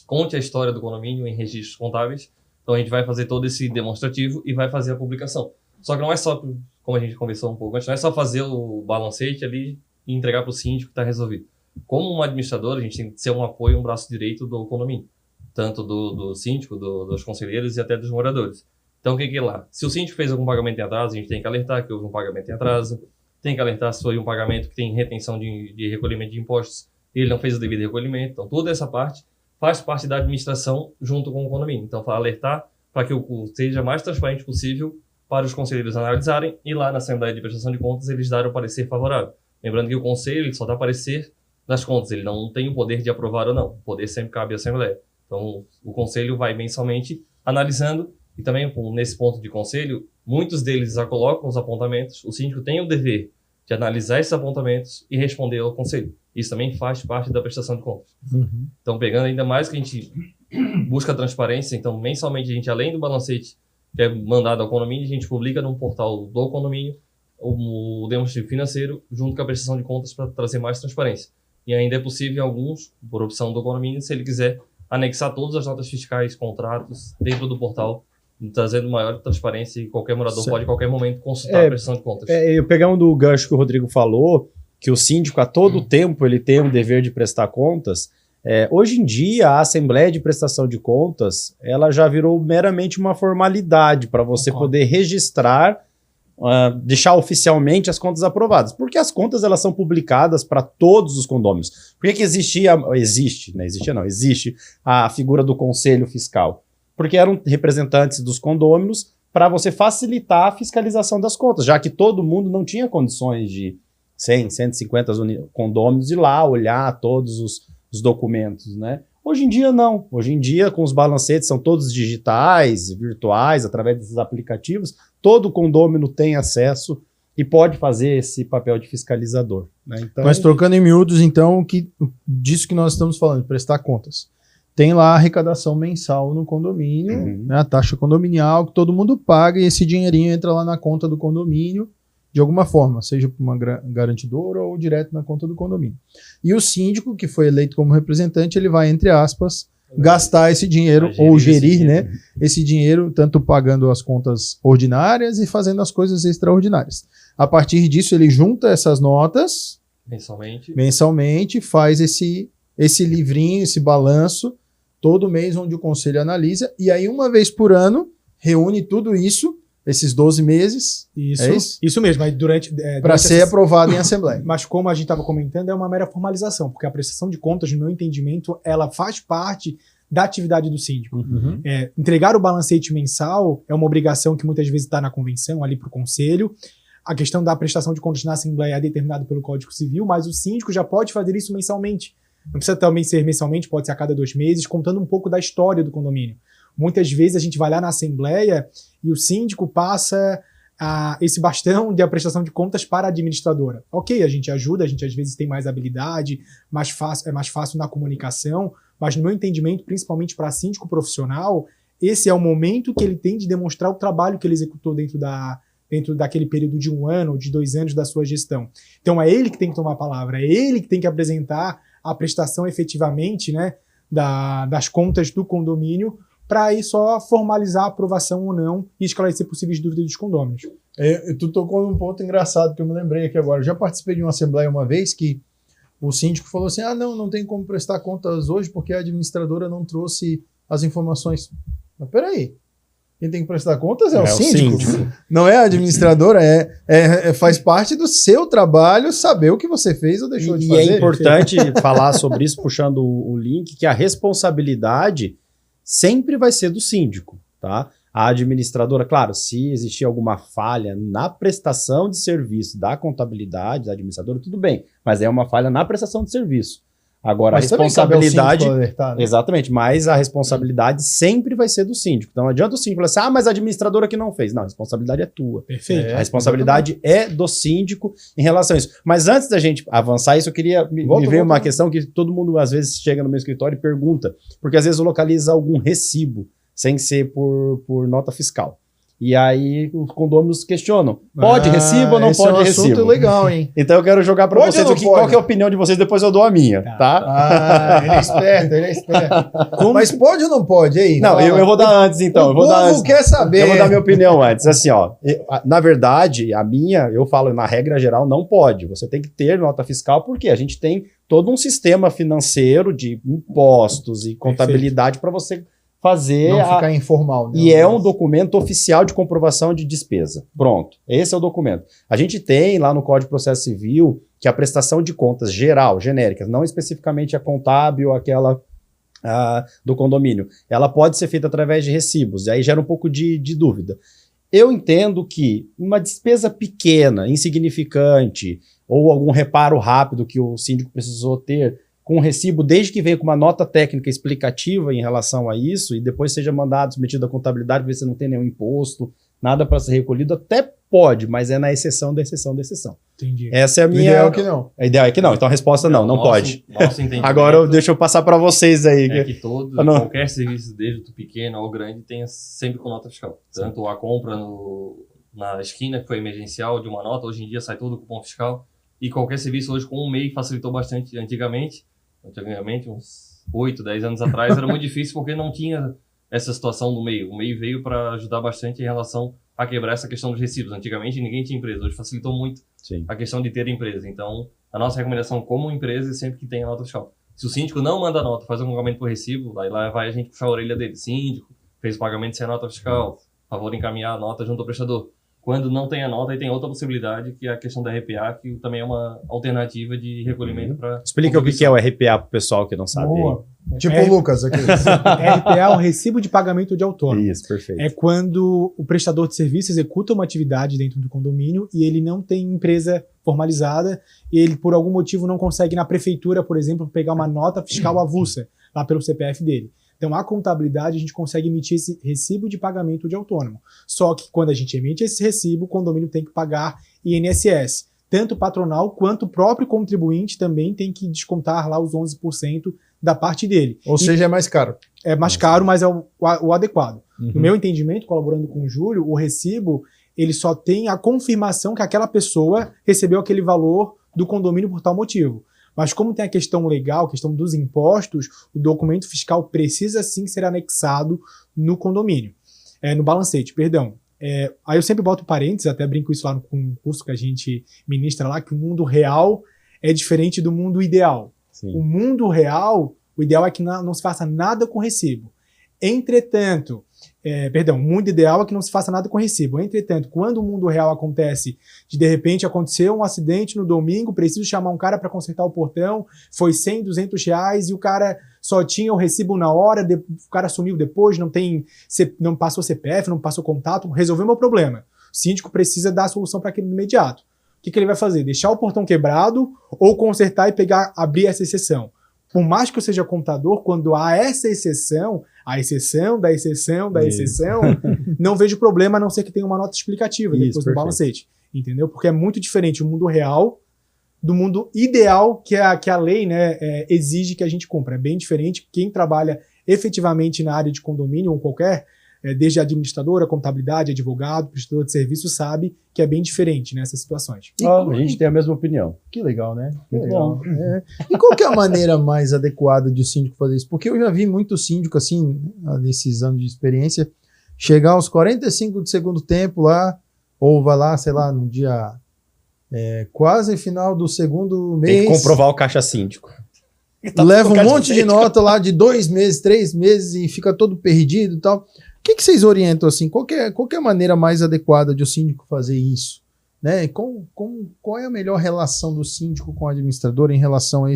conte a história do condomínio em registros contábeis. Então, a gente vai fazer todo esse demonstrativo e vai fazer a publicação. Só que não é só, como a gente conversou um pouco antes, não é só fazer o balancete ali e entregar para o síndico que está resolvido. Como uma administradora, a gente tem que ser um apoio, um braço direito do condomínio, tanto do síndico, dos conselheiros e até dos moradores. Então, o que é lá? Se o síndico fez algum pagamento em atraso, a gente tem que alertar que houve um pagamento em atraso, tem que alertar se foi um pagamento que tem retenção de recolhimento de impostos, ele não fez o devido recolhimento. Então, toda essa parte faz parte da administração junto com o condomínio. Então, alertar para que o seja mais transparente possível para os conselheiros analisarem e lá na Assembleia de Prestação de Contas eles darem o parecer favorável. Lembrando que o conselho ele só dá parecer nas contas, ele não tem o poder de aprovar ou não. O poder sempre cabe à Assembleia. Então, o conselho vai mensalmente analisando e também, nesse ponto de conselho, muitos deles já colocam os apontamentos. O síndico tem o dever de analisar esses apontamentos e responder ao conselho. Isso também faz parte da prestação de contas. Uhum. Então, pegando ainda mais que a gente busca transparência, então, mensalmente, a gente, além do balancete que é mandado ao condomínio, a gente publica no portal do condomínio o demonstrativo financeiro junto com a prestação de contas para trazer mais transparência. E ainda é possível, alguns, por opção do condomínio, se ele quiser anexar todas as notas fiscais, contratos, dentro do portal, trazendo maior transparência e qualquer morador pode, a qualquer momento, consultar a prestação de contas. Eu pegando do gancho que o Rodrigo falou, que o síndico, a todo tempo, ele tem um dever de prestar contas. Hoje em dia, a Assembleia de Prestação de Contas, ela já virou meramente uma formalidade para você poder registrar, deixar oficialmente as contas aprovadas. Porque as contas, elas são publicadas para todos os condôminos. Por que existe a figura do Conselho Fiscal? Porque eram representantes dos condôminos para você facilitar a fiscalização das contas, já que todo mundo não tinha condições de 100, 150 condôminos ir lá olhar todos os documentos, né? Hoje em dia não. Hoje em dia, com os balancetes são todos digitais, virtuais, através desses aplicativos, todo condômino tem acesso e pode fazer esse papel de fiscalizador, né? Então, mas trocando em miúdos, então, disso que nós estamos falando, prestar contas. Tem lá a arrecadação mensal no condomínio, né, a taxa condominial que todo mundo paga e esse dinheirinho entra lá na conta do condomínio de alguma forma, seja por uma garantidora ou direto na conta do condomínio. E o síndico, que foi eleito como representante, ele vai, entre aspas, gastar esse dinheiro, ou gerir, né, esse dinheiro, tanto pagando as contas ordinárias e fazendo as coisas extraordinárias. A partir disso, ele junta essas notas mensalmente, faz esse livrinho, esse balanço, todo mês onde o conselho analisa, e aí uma vez por ano reúne tudo isso, esses 12 meses. Isso mesmo, aí para ser aprovado em assembleia. Mas como a gente estava comentando, é uma mera formalização, porque a prestação de contas, no meu entendimento, ela faz parte da atividade do síndico. Uhum. Entregar o balancete mensal é uma obrigação que muitas vezes está na convenção, ali para o conselho. A questão da prestação de contas na assembleia é determinada pelo Código Civil, mas o síndico já pode fazer isso mensalmente. Não precisa também ser mensalmente, pode ser a cada 2 meses, contando um pouco da história do condomínio. Muitas vezes a gente vai lá na Assembleia e o síndico passa esse bastão de prestação de contas para a administradora. Ok, a gente ajuda, a gente às vezes tem mais habilidade, é mais fácil na comunicação, mas no meu entendimento, principalmente para síndico profissional, esse é o momento que ele tem de demonstrar o trabalho que ele executou dentro daquele período de 1 ano ou de 2 anos da sua gestão. Então é ele que tem que tomar a palavra, é ele que tem que apresentar a prestação efetivamente, né, das contas do condomínio, para aí só formalizar a aprovação ou não e esclarecer possíveis dúvidas dos condôminos. Tu tocou num ponto engraçado que eu me lembrei aqui agora. Eu já participei de uma assembleia uma vez que o síndico falou assim, não tem como prestar contas hoje porque a administradora não trouxe as informações. Mas peraí, quem tem que prestar contas é o síndico. Não é a administradora, faz parte do seu trabalho saber o que você fez ou deixou de fazer. E é importante falar sobre isso, puxando o link, que a responsabilidade sempre vai ser do síndico, tá? A administradora, claro, se existir alguma falha na prestação de serviço da contabilidade da administradora, tudo bem, mas é uma falha na prestação de serviço. Agora, Mas a responsabilidade... alertar, né? Exatamente, mas a responsabilidade sempre vai ser do síndico. Então não adianta o síndico falar assim, mas a administradora que não fez. Não, a responsabilidade é tua. Perfeito. A responsabilidade é do síndico em relação a isso. Mas antes da gente avançar isso, eu queria... Me veio uma questão que todo mundo às vezes chega no meu escritório e pergunta, porque às vezes localiza algum recibo sem ser por nota fiscal. E aí os condôminos questionam, pode recibo ou não pode recibo? Esse é um assunto legal, hein? Então eu quero jogar para vocês aqui, qual que é a opinião de vocês, depois eu dou a minha, tá? Ele é esperto. Mas pode ou não pode? Aí, não, eu vou dar antes então. O povo quer saber. Eu vou dar minha opinião antes. Assim, ó, na verdade, a minha, eu falo, na regra geral, não pode. Você tem que ter nota fiscal, porque a gente tem todo um sistema financeiro de impostos e contabilidade para você fazer... Não ficar informal. Né? E é um documento oficial de comprovação de despesa. Pronto. Esse é o documento. A gente tem lá no Código de Processo Civil que a prestação de contas geral, genérica, não especificamente a contábil, aquela do condomínio, ela pode ser feita através de recibos. E aí gera um pouco de dúvida. Eu entendo que uma despesa pequena, insignificante, ou algum reparo rápido que o síndico precisou ter, com recibo, desde que venha com uma nota técnica explicativa em relação a isso, e depois seja mandado, submetido à contabilidade, ver se não tem nenhum imposto, nada para ser recolhido, até pode, mas é na exceção da exceção da exceção. Entendi. Essa é a minha... O ideal é que não. A ideia é que não, então a resposta não pode. Agora deixa eu passar para vocês aí. É que qualquer serviço, desde o pequeno ao grande, tenha sempre com nota fiscal. Tanto a compra na esquina, que foi emergencial, de uma nota, hoje em dia sai todo o cupom fiscal, e qualquer serviço hoje com um MEI facilitou bastante. Antigamente, uns 8, 10 anos atrás, era muito difícil porque não tinha essa situação do MEI. O MEI veio para ajudar bastante em relação a quebrar essa questão dos recibos. Antigamente ninguém tinha empresa, hoje facilitou muito a questão de ter empresa. Então, a nossa recomendação como empresa é sempre que tenha nota fiscal. Se o síndico não manda nota, faz um pagamento por recibo, aí lá vai a gente puxar a orelha dele. Síndico, fez o pagamento sem a nota fiscal, favor encaminhar a nota junto ao prestador. Quando não tem a nota, aí tem outra possibilidade, que é a questão da RPA, que também é uma alternativa de recolhimento para... Explica o que é o RPA para o pessoal que não sabe. Boa. Tipo o Lucas aqui. RPA é um recibo de pagamento de autônomo. Isso, perfeito. É quando o prestador de serviço executa uma atividade dentro do condomínio e ele não tem empresa formalizada e ele, por algum motivo, não consegue na prefeitura, por exemplo, pegar uma nota fiscal avulsa lá pelo CPF dele. Então, a contabilidade, a gente consegue emitir esse recibo de pagamento de autônomo. Só que quando a gente emite esse recibo, o condomínio tem que pagar INSS. Tanto o patronal quanto o próprio contribuinte também tem que descontar lá os 11% da parte dele. Ou seja, é mais caro. É mais caro, mas é o adequado. No meu entendimento, colaborando com o Júlio, o recibo, ele só tem a confirmação que aquela pessoa recebeu aquele valor do condomínio por tal motivo. Mas como tem a questão legal, a questão dos impostos, o documento fiscal precisa sim ser anexado no condomínio, no balancete, perdão. Aí eu sempre boto parênteses, até brinco isso lá no curso que a gente ministra lá, que o mundo real é diferente do mundo ideal. Sim. O mundo real, o ideal é que não se faça nada com recibo. Entretanto, o mundo ideal é que não se faça nada com recibo. Entretanto, quando o mundo real acontece, de repente aconteceu um acidente no domingo, preciso chamar um cara para consertar o portão, foi 100, 200 reais e o cara só tinha o recibo na hora, o cara sumiu depois, não passou CPF, não passou contato, resolveu meu problema. O síndico precisa dar a solução para aquele imediato. O que ele vai fazer? Deixar o portão quebrado ou consertar e abrir essa exceção? Por mais que eu seja contador, quando há essa exceção, a exceção da exceção da exceção, não vejo problema a não ser que tenha uma nota explicativa depois do balancete. Entendeu? Porque é muito diferente o mundo real do mundo ideal que a lei, né, exige que a gente cumpra. É bem diferente. Quem trabalha efetivamente na área de condomínio ou qualquer, desde administradora, contabilidade, advogado, prestador de serviço, sabe que é bem diferente nessas situações. A gente tem a mesma opinião. Que legal, né? Muito bom. E qual que é a maneira mais adequada de o síndico fazer isso? Porque eu já vi muito síndico, assim, nesses anos de experiência, chegar aos 45 do segundo tempo lá, ou vai lá, sei lá, no dia quase final do segundo mês. Tem que comprovar o caixa síndico. Leva um monte de nota lá de 2 meses, 3 meses e fica todo perdido e tal. O que vocês orientam, assim? Qual é a maneira mais adequada de o síndico fazer isso? Né? Qual é a melhor relação do síndico com o administrador em relação a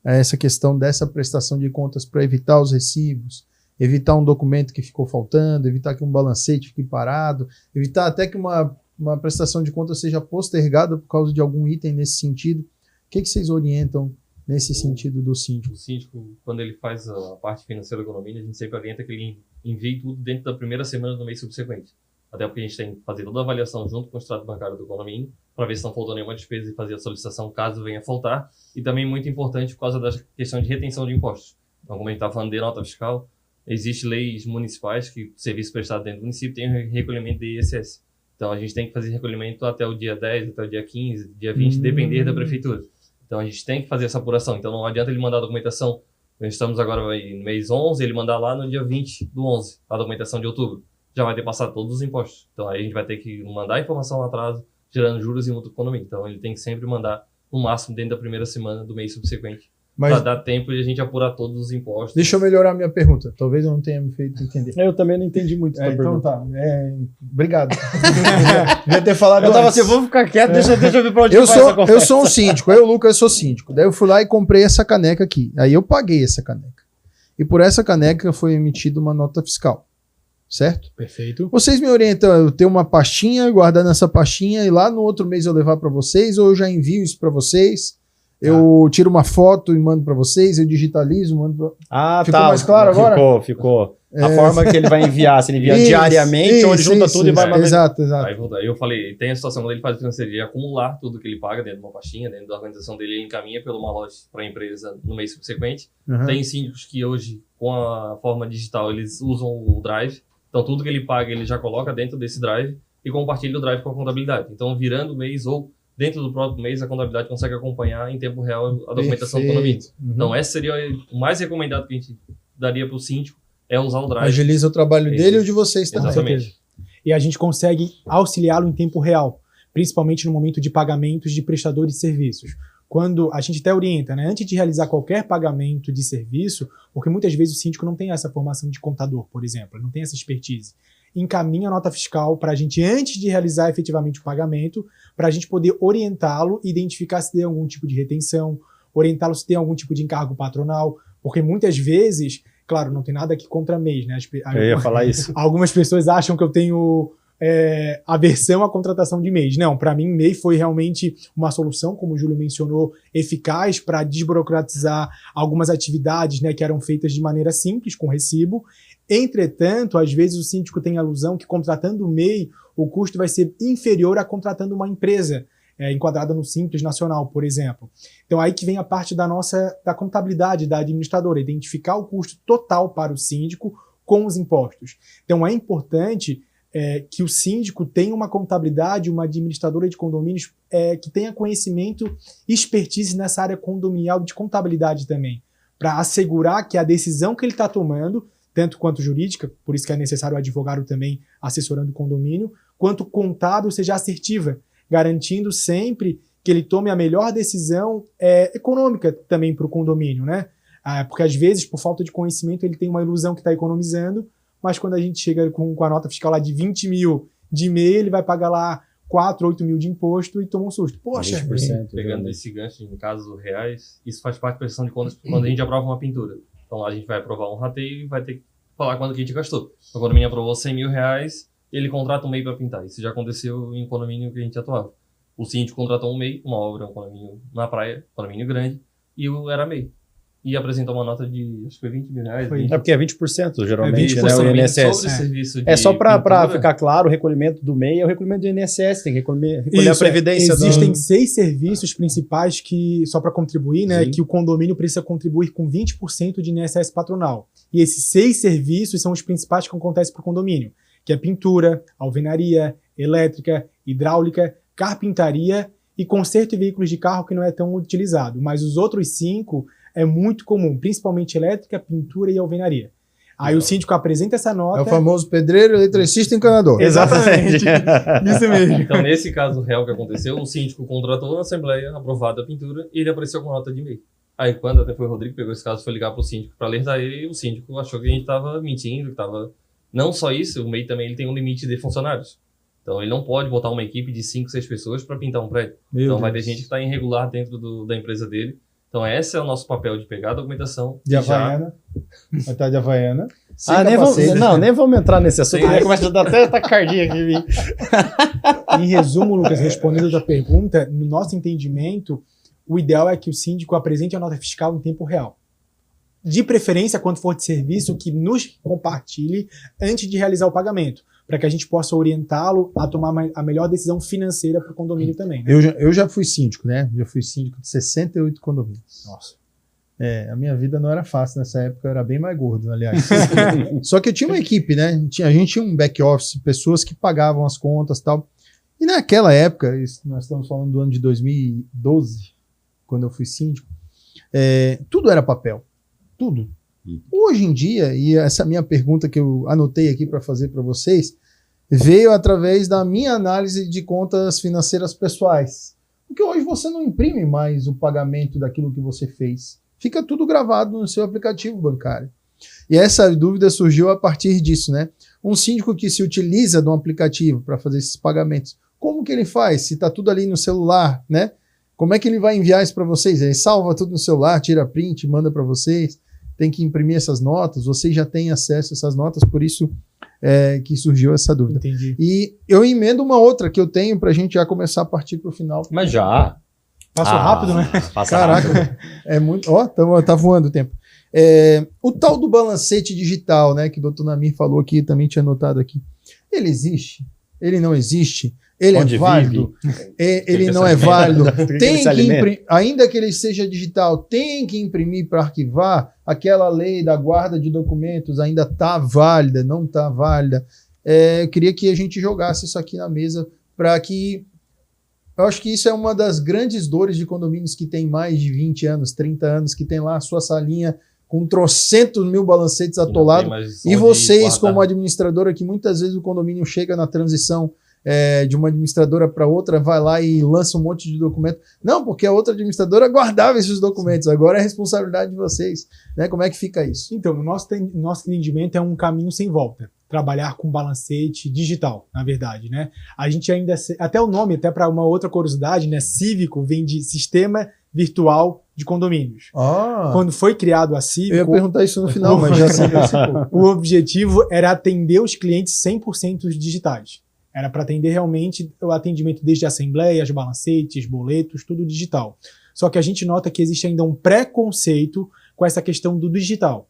essa questão dessa prestação de contas para evitar os recibos, evitar um documento que ficou faltando, evitar que um balancete fique parado, evitar até que uma prestação de contas seja postergada por causa de algum item nesse sentido? O que vocês orientam nesse sentido do síndico? O síndico, quando ele faz a parte financeira do condomínio, a gente sempre orienta que ele envie tudo dentro da primeira semana do mês subsequente. Até porque a gente tem que fazer toda a avaliação junto com o extrato bancário do condomínio, para ver se não faltou nenhuma despesa e fazer a solicitação caso venha a faltar. E também muito importante por causa da questão de retenção de impostos. Então, como a gente está falando de nota fiscal, existem leis municipais que o serviço prestado dentro do município tem recolhimento de ISS. Então, a gente tem que fazer recolhimento até o dia 10, até o dia 15, dia 20, depender da prefeitura. Então, a gente tem que fazer essa apuração. Então, não adianta ele mandar a documentação. Nós estamos agora no mês 11, ele mandar lá no dia 20 do 11, a documentação de outubro. Já vai ter passado todos os impostos. Então, aí a gente vai ter que mandar a informação no atraso, gerando juros e multa do condomínio. Então, ele tem que sempre mandar, no máximo, dentro da primeira semana do mês subsequente. Para dar tempo de a gente apurar todos os impostos. Deixa eu melhorar minha pergunta. Talvez eu não tenha me feito entender. Eu também não entendi muito essa então pergunta. tá. Obrigado. Devia ter falado Eu tava antes. assim, vou ficar quieto, deixa eu ver pra onde Eu vai essa conversa. eu sou um síndico. Eu, Lucas, sou síndico. Daí eu fui lá e comprei essa caneca aqui. Aí eu paguei essa caneca. E por essa caneca foi emitida uma nota fiscal. Certo? Perfeito. Vocês me orientam eu ter uma pastinha, guardar nessa pastinha e lá no outro mês eu levar para vocês, ou eu já envio isso para vocês? Eu tiro uma foto e mando para vocês, eu digitalizo, mando pra... Ficou mais claro agora? Ficou. A forma que ele vai enviar, se ele envia diariamente, ou ele junta tudo e vai mandar. Exato. Aí eu falei, tem a situação quando ele faz o financeiro, ele acumular tudo que ele paga dentro de uma pastinha, dentro da organização dele, ele encaminha pelo malote para a empresa no mês subsequente. Tem síndicos que hoje, com a forma digital, eles usam o Drive. Então, tudo que ele paga, ele já coloca dentro desse Drive e compartilha o Drive com a contabilidade. Então, virando o mês ou dentro do próprio mês, a contabilidade consegue acompanhar em tempo real a documentação do condomínio. Então, esse seria o mais recomendado que a gente daria para o síndico, é usar o Drive. Agiliza o trabalho dele e o de vocês também. Exatamente. E a gente consegue auxiliá-lo em tempo real, principalmente no momento de pagamentos de prestadores de serviços. Quando a gente até orienta, né, antes de realizar qualquer pagamento de serviço, porque muitas vezes o síndico não tem essa formação de contador, por exemplo, não tem essa expertise, encaminha a nota fiscal para a gente, antes de realizar efetivamente o pagamento, para a gente poder orientá-lo, identificar se tem algum tipo de retenção, orientá-lo se tem algum tipo de encargo patronal, porque muitas vezes, claro, não tem nada aqui contra MEIs, né? Eu ia falar isso. Algumas pessoas acham que eu tenho aversão à contratação de MEIs. Não, para mim, MEI foi realmente uma solução, como o Júlio mencionou, eficaz para desburocratizar algumas atividades, né, que eram feitas de maneira simples, com recibo. Entretanto, às vezes o síndico tem a ilusão que contratando o MEI, o custo vai ser inferior a contratando uma empresa enquadrada no Simples Nacional, por exemplo. Então aí que vem a parte da contabilidade, da administradora, identificar o custo total para o síndico com os impostos. Então é importante que o síndico tenha uma contabilidade, uma administradora de condomínios que tenha conhecimento e expertise nessa área condominial de contabilidade também, para assegurar que a decisão que ele está tomando, tanto quanto jurídica, por isso que é necessário o advogado também assessorando o condomínio, quanto contábil seja assertiva, garantindo sempre que ele tome a melhor decisão econômica também para o condomínio, né? Porque às vezes, por falta de conhecimento, ele tem uma ilusão que está economizando, mas quando a gente chega com a nota fiscal lá de 20 mil de MEI, ele vai pagar lá 4, 8 mil de imposto e toma um susto. Poxa! 20%, pegando esse gancho em casos reais, isso faz parte da prestação de contas quando a gente aprova uma pintura. Então lá a gente vai aprovar um rateio e vai ter que falar quanto que a gente gastou. O condomínio aprovou 100 mil reais, ele contrata um MEI para pintar. Isso já aconteceu em condomínio que a gente atuava. O síndico contratou um MEI, uma obra, um condomínio na praia, um condomínio grande, e eu era MEI. E apresentou uma nota de, acho que foi 20 mil reais. É porque é 20%, geralmente, 20%, né, o INSS. Sobre serviço de É só para pintura. ficar claro, o recolhimento do MEI é o recolhimento do INSS, tem que recolher a previdência. Existem 6 serviços principais que, só para contribuir, né, que o condomínio precisa contribuir com 20% de INSS patronal. E esses 6 serviços são os principais que acontecem para o condomínio, que é pintura, alvenaria, elétrica, hidráulica, carpintaria e conserto de veículos de carro, que não é tão utilizado. Mas os outros 5 é muito comum, principalmente elétrica, pintura e alvenaria. Aí o síndico apresenta essa nota... É o famoso pedreiro, eletricista e encanador. Exatamente. Isso mesmo. Então, nesse caso real que aconteceu, o síndico contratou na Assembleia, aprovada a pintura, e ele apareceu com nota de MEI. Aí, quando até foi o Rodrigo, pegou esse caso, foi ligar para o síndico para alertar ele, e o síndico achou que a gente estava mentindo, que estava... Não só isso, o MEI também ele tem um limite de funcionários. Então, ele não pode botar uma equipe de 5, 6 pessoas para pintar um prédio. Então, vai ter gente que está irregular dentro da empresa dele. Então, esse é o nosso papel, de pegar a documentação. De Havaiana. Vai estar de Havaiana. Nem vamos entrar nesse assunto. Aí começa a dar até taquicardia aqui em mim. Em resumo, Lucas, respondendo a tua pergunta, no nosso entendimento, o ideal é que o síndico apresente a nota fiscal em tempo real. De preferência, quando for de serviço, que nos compartilhe antes de realizar o pagamento, para que a gente possa orientá-lo a tomar a melhor decisão financeira para o condomínio também. Né? Eu já fui síndico, né? Já fui síndico de 68 condomínios. Nossa. A minha vida não era fácil nessa época, eu era bem mais gordo, aliás. Só que eu tinha uma equipe, né? A gente tinha um back-office, pessoas que pagavam as contas e tal. E naquela época, nós estamos falando do ano de 2012, quando eu fui síndico, tudo era papel. Tudo. Hoje em dia, e essa minha pergunta que eu anotei aqui para fazer para vocês, veio através da minha análise de contas financeiras pessoais. Porque hoje você não imprime mais o pagamento daquilo que você fez. Fica tudo gravado no seu aplicativo bancário. E essa dúvida surgiu a partir disso, né? Um síndico que se utiliza de um aplicativo para fazer esses pagamentos, como que ele faz? Se está tudo ali no celular, né? Como é que ele vai enviar isso para vocês? Ele salva tudo no celular, tira print, manda para vocês. Tem que imprimir essas notas, vocês já têm acesso a essas notas, por isso que surgiu essa dúvida. Entendi. E eu emendo uma outra que eu tenho para a gente já começar a partir para o final. Mas já. Passou rápido, né? Caraca, rápido. é muito. Ó, tá voando o tempo. O tal do balancete digital, né, que o Dr. Namir falou aqui, também tinha anotado aqui. Ele existe? Ele não existe? Ele Onde é válido? Ele não é válido? Tem que imprimir, ainda que ele seja digital, tem que imprimir para arquivar. Aquela lei da guarda de documentos ainda está válida, não está válida. Eu queria que a gente jogasse isso aqui na mesa para que... Eu acho que isso é uma das grandes dores de condomínios que tem mais de 20 anos, 30 anos, que tem lá a sua salinha com trocentos mil balancetes atolados. E vocês, como administradora, que muitas vezes o condomínio chega na transição de uma administradora para outra, vai lá e lança um monte de documento. Não, porque a outra administradora guardava esses documentos, agora é responsabilidade de vocês. Né? Como é que fica isso? Então, o nosso entendimento é um caminho sem volta. Trabalhar com balancete digital, na verdade, né? A gente ainda... Até o nome, até para uma outra curiosidade, né? Cívico vem de Sistema Virtual de Condomínios. Quando foi criado a Cívico... Eu ia perguntar isso no final, mas já sei. O objetivo era atender os clientes 100% digitais. Era para atender realmente o atendimento desde assembleias, balancetes, boletos, tudo digital. Só que a gente nota que existe ainda um preconceito com essa questão do digital.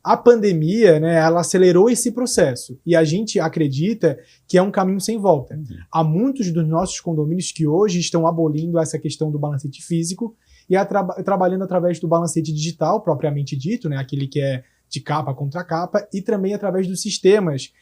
A pandemia, né, ela acelerou esse processo e a gente acredita que é um caminho sem volta. Há muitos dos nossos condomínios que hoje estão abolindo essa questão do balancete físico e trabalhando através do balancete digital, propriamente dito, né, aquele que é de capa contra capa, e também através dos sistemas,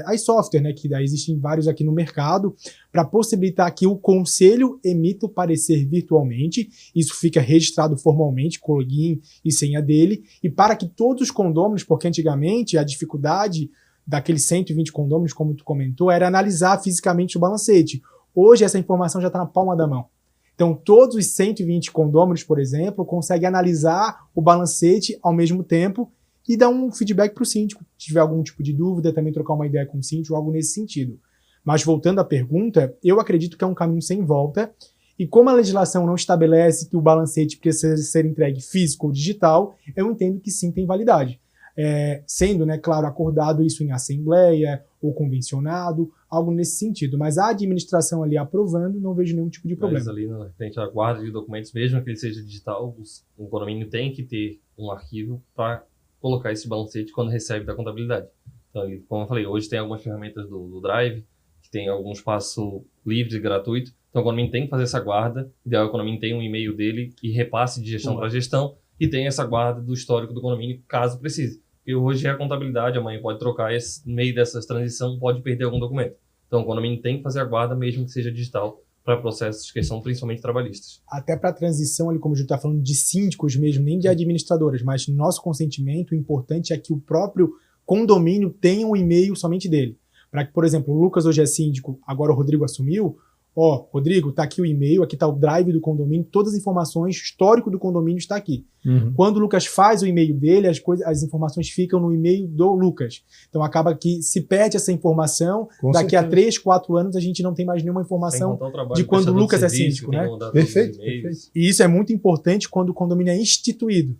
as software, né, que existem vários aqui no mercado, para possibilitar que o conselho emita o parecer virtualmente, isso fica registrado formalmente, com login e senha dele, e para que todos os condôminos, porque antigamente a dificuldade daqueles 120 condôminos, como tu comentou, era analisar fisicamente o balancete. Hoje essa informação já está na palma da mão. Então todos os 120 condôminos, por exemplo, conseguem analisar o balancete ao mesmo tempo e dar um feedback para o síndico. Se tiver algum tipo de dúvida, também trocar uma ideia com o síndico, algo nesse sentido. Mas voltando à pergunta, eu acredito que é um caminho sem volta, e como a legislação não estabelece que o balancete precisa ser entregue físico ou digital, eu entendo que sim, tem validade. Sendo, né, claro, acordado isso em assembleia ou convencionado, algo nesse sentido. Mas a administração ali aprovando, não vejo nenhum tipo de problema. Mas ali na frente a guarda de documentos, mesmo que ele seja digital, o condomínio tem que ter um arquivo para colocar esse balancete quando recebe da contabilidade. Então, como eu falei, hoje tem algumas ferramentas do Drive, que tem algum espaço livre e gratuito. Então, o condomínio tem que fazer essa guarda. O ideal é que o condomínio tenha um e-mail dele e repasse de gestão para gestão e tem essa guarda do histórico do condomínio, caso precise. Porque hoje é a contabilidade, amanhã pode trocar, no meio dessas transições pode perder algum documento. Então, o condomínio tem que fazer a guarda, mesmo que seja digital, para processos que são principalmente trabalhistas. Até para a transição, ali, como a gente está falando de síndicos mesmo, nem de administradoras, mas no nosso consentimento, o importante é que o próprio condomínio tenha um e-mail somente dele. Para que, por exemplo, o Lucas hoje é síndico, agora o Rodrigo assumiu. Rodrigo, está aqui o e-mail, aqui está o drive do condomínio, todas as informações, o histórico do condomínio está aqui. Quando o Lucas faz o e-mail dele, as informações ficam no e-mail do Lucas. Então acaba que se perde essa informação, daqui a 3, 4 anos a gente não tem mais nenhuma informação de quando o Lucas é síndico, né? Perfeito. E isso é muito importante quando o condomínio é instituído.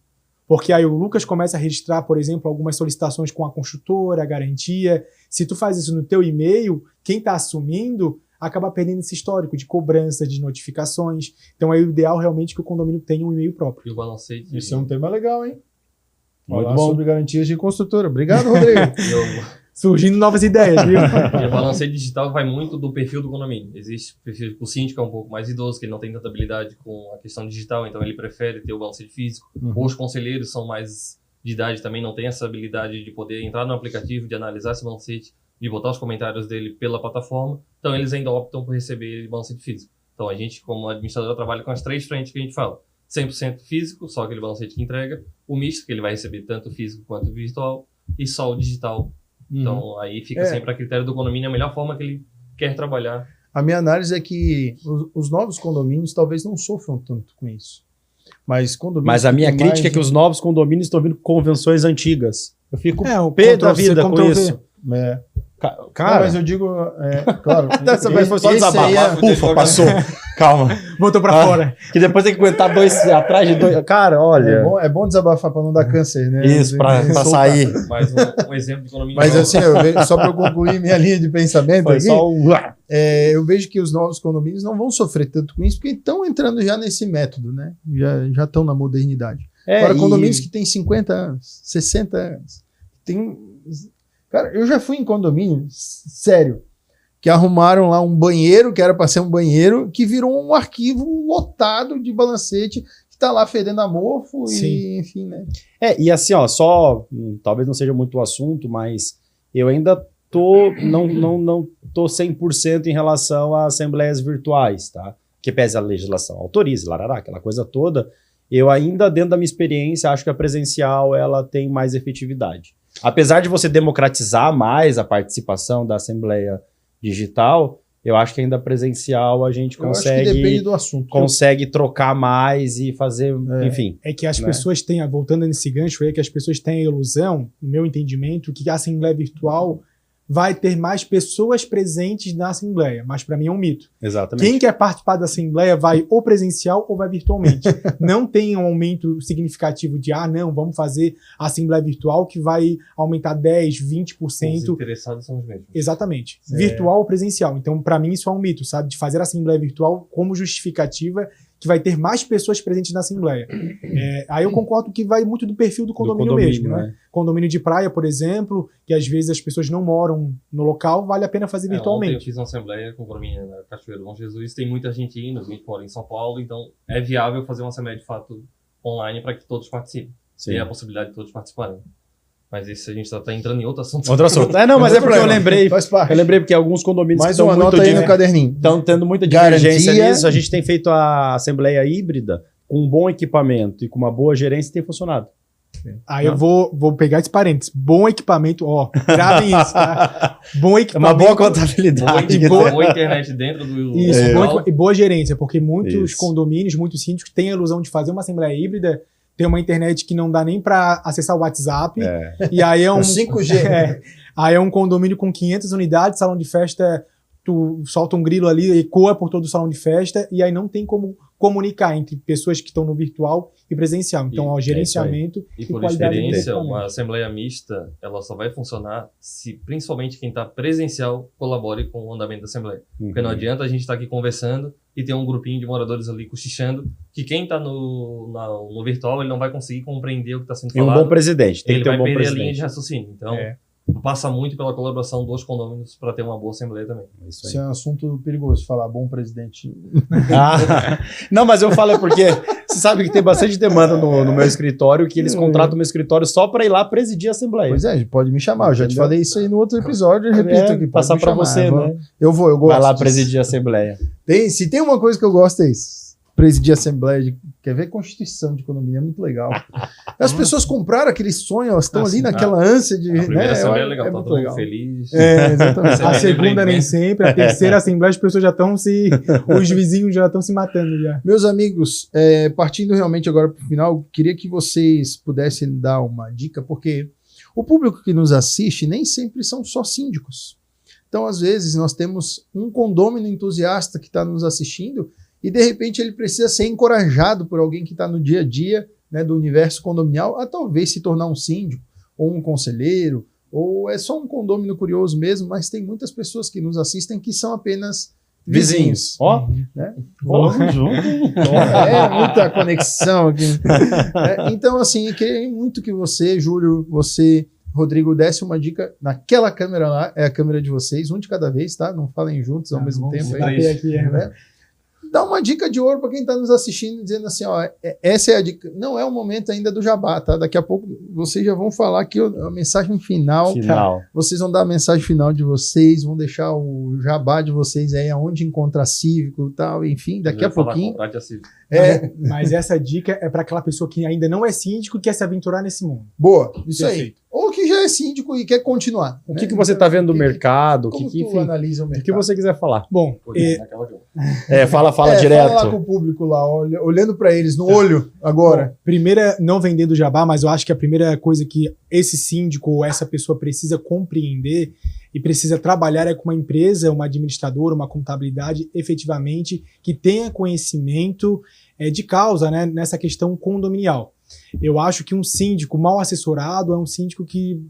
Porque aí o Lucas começa a registrar, por exemplo, algumas solicitações com a construtora, a garantia. Se tu faz isso no teu e-mail, quem está assumindo acaba perdendo esse histórico de cobrança, de notificações. Então é o ideal realmente que o condomínio tenha um e-mail próprio. E o balancete... Isso é um tema legal, hein? Muito Falar bom. sobre garantias de construtora. Obrigado, Rodrigo. Surgindo novas ideias, viu? E o balancete digital vai muito do perfil do condomínio. Existe o perfil do síndico, é um pouco mais idoso, que ele não tem tanta habilidade com a questão digital, então ele prefere ter o balancete físico. Ou os conselheiros são mais de idade, também não tem essa habilidade de poder entrar no aplicativo, de analisar esse balancete, de botar os comentários dele pela plataforma. Então eles ainda optam por receber balancete físico. Então a gente, como administrador, trabalha com as 3 frentes que a gente fala. 100% físico, só aquele balancete que entrega. O misto, que ele vai receber tanto físico quanto virtual. E só o digital. Então, aí fica sempre a critério do condomínio, a melhor forma que ele quer trabalhar. A minha análise é que os novos condomínios talvez não sofram tanto com isso. Mas a minha crítica é que os novos condomínios estão vindo com convenções antigas. Eu fico pé da vida com isso. Cara, mas eu digo, claro. Dessa vez foi só desabafar. Ufa, passou. Calma. Botou pra fora. Que depois tem que aguentar 2 atrás de 2. Cara, olha. É bom desabafar para não dar câncer, né? Isso, pra sair. Mais um exemplo de economia. Mas assim, só para eu concluir minha linha de pensamento Foi aqui, só eu vejo que os novos condomínios não vão sofrer tanto com isso, porque estão entrando já nesse método, né? Já estão na modernidade. Agora, condomínios que têm 50 anos, 60 anos, Cara, eu já fui em condomínio, sério, que arrumaram lá um banheiro, que era para ser um banheiro, que virou um arquivo lotado de balancete, que tá lá fedendo a mofo e enfim, né? E assim, ó, talvez não seja muito o assunto, mas eu ainda não tô 100% em relação a assembleias virtuais, tá? Que pese a legislação autorize, larará, aquela coisa toda, eu ainda, dentro da minha experiência, acho que a presencial, ela tem mais efetividade. Apesar de você democratizar mais a participação da Assembleia Digital, eu acho que ainda presencial a gente consegue... acho que depende do assunto. Consegue trocar mais e fazer, enfim. É que as pessoas têm, voltando nesse gancho aí, que as pessoas têm a ilusão, no meu entendimento, que a Assembleia Virtual vai ter mais pessoas presentes na Assembleia, mas para mim é um mito. Exatamente. Quem quer participar da Assembleia vai ou presencial ou vai virtualmente. Não tem um aumento significativo de, não, vamos fazer a Assembleia Virtual que vai aumentar 10%, 20%. Os interessados são os mesmos. Exatamente. Virtual ou presencial. Então, para mim, isso é um mito, sabe? De fazer a Assembleia Virtual como justificativa que vai ter mais pessoas presentes na Assembleia. Aí eu concordo que vai muito do perfil do condomínio mesmo, né? Condomínio de praia, por exemplo, que às vezes as pessoas não moram no local, vale a pena fazer virtualmente. Ontem eu fiz uma Assembleia com o condomínio na Cachoeira Bom Jesus, tem muita gente indo, a gente mora em São Paulo, então é viável fazer uma Assembleia de fato online para que todos participem. Tem a possibilidade de todos participarem. Mas isso a gente tá entrando em outro assunto. Outro assunto. Não, mas é porque eu lembrei. Eu lembrei porque alguns condomínios mais uma nota aí no caderninho. Estão tendo muita divergência nisso. A gente tem feito a assembleia híbrida com um bom equipamento e com uma boa gerência e tem funcionado. Aí eu vou pegar esse parênteses. Bom equipamento, gravem isso, tá? Bom equipamento. Uma boa contabilidade. Boa internet dentro do... Isso, e boa gerência, porque muitos condomínios, muitos síndicos têm a ilusão de fazer uma assembleia híbrida, tem uma internet que não dá nem para acessar o WhatsApp, e aí é um 5G. Aí é um condomínio com 500 unidades, salão de festa, tu solta um grilo ali, ecoa por todo o salão de festa, e aí não tem como comunicar entre pessoas que estão no virtual e presencial. Então, gerenciamento e por experiência, uma assembleia mista, ela só vai funcionar se principalmente quem está presencial colabore com o andamento da assembleia. Porque não adianta a gente estar aqui conversando e ter um grupinho de moradores ali cochichando, que quem está no virtual, ele não vai conseguir compreender o que está sendo falado. E um bom presidente. Tem que ter um bom presidente. Ele vai perder a presidente. linha de raciocínio. Então, passa muito pela colaboração dos condôminos para ter uma boa assembleia também. Isso é um assunto perigoso, falar bom presidente. Não, mas eu falo porque você sabe que tem bastante demanda no meu escritório, que eles contratam o meu escritório só para ir lá presidir a assembleia. Pois é, pode me chamar. Eu já te falei isso aí no outro episódio, eu repito aqui. Passar para você, né? Eu gosto. Vai lá presidir a assembleia. Se tem uma coisa que eu gosto é isso. Presidir a Assembleia, quer ver? Constituição de Economia, é muito legal. As pessoas compraram aquele sonho, elas estão ali naquela ânsia de... A primeira Assembleia é legal, tá todo mundo feliz. Exatamente. A segunda nem sempre, a terceira Assembleia as pessoas já estão os vizinhos já estão se matando já. Meus amigos, partindo realmente agora para o final, queria que vocês pudessem dar uma dica, porque o público que nos assiste nem sempre são só síndicos. Então, às vezes, nós temos um condômino entusiasta que está nos assistindo e, de repente, ele precisa ser encorajado por alguém que está no dia a dia, né, do universo condominial a talvez se tornar um síndico, ou um conselheiro, ou é só um condômino curioso mesmo, mas tem muitas pessoas que nos assistem que são apenas vizinhos. Ó, né? vamos junto. É muita conexão aqui. Então, assim, queria muito que você, Júlio, você, Rodrigo, desse uma dica naquela câmera lá, é a câmera de vocês, um de cada vez, tá? Não falem juntos ao mesmo tempo. Dá uma dica de ouro para quem está nos assistindo, dizendo assim, ó, essa é a dica. Não é o momento ainda do jabá, tá? Daqui a pouco vocês já vão falar aqui a mensagem final. Vocês vão dar a mensagem final de vocês, vão deixar o jabá de vocês aí, aonde encontra cívico e tal, enfim, daqui a pouquinho. Mas essa dica é para aquela pessoa que ainda não é síndico e quer se aventurar nesse mundo. Boa, isso aí. Ou que já é síndico e quer continuar. O que você está vendo do mercado? Como enfim, tu analisa o mercado? O que você quiser falar. Bom, fala direto. Fala lá com o público lá, olhando para eles no olho agora. Bom, primeira, não vendendo jabá, mas eu acho que a primeira coisa que esse síndico ou essa pessoa precisa compreender e precisa trabalhar é com uma empresa, uma administradora, uma contabilidade efetivamente que tenha conhecimento de causa, né, nessa questão condominial. Eu acho que um síndico mal assessorado é um síndico que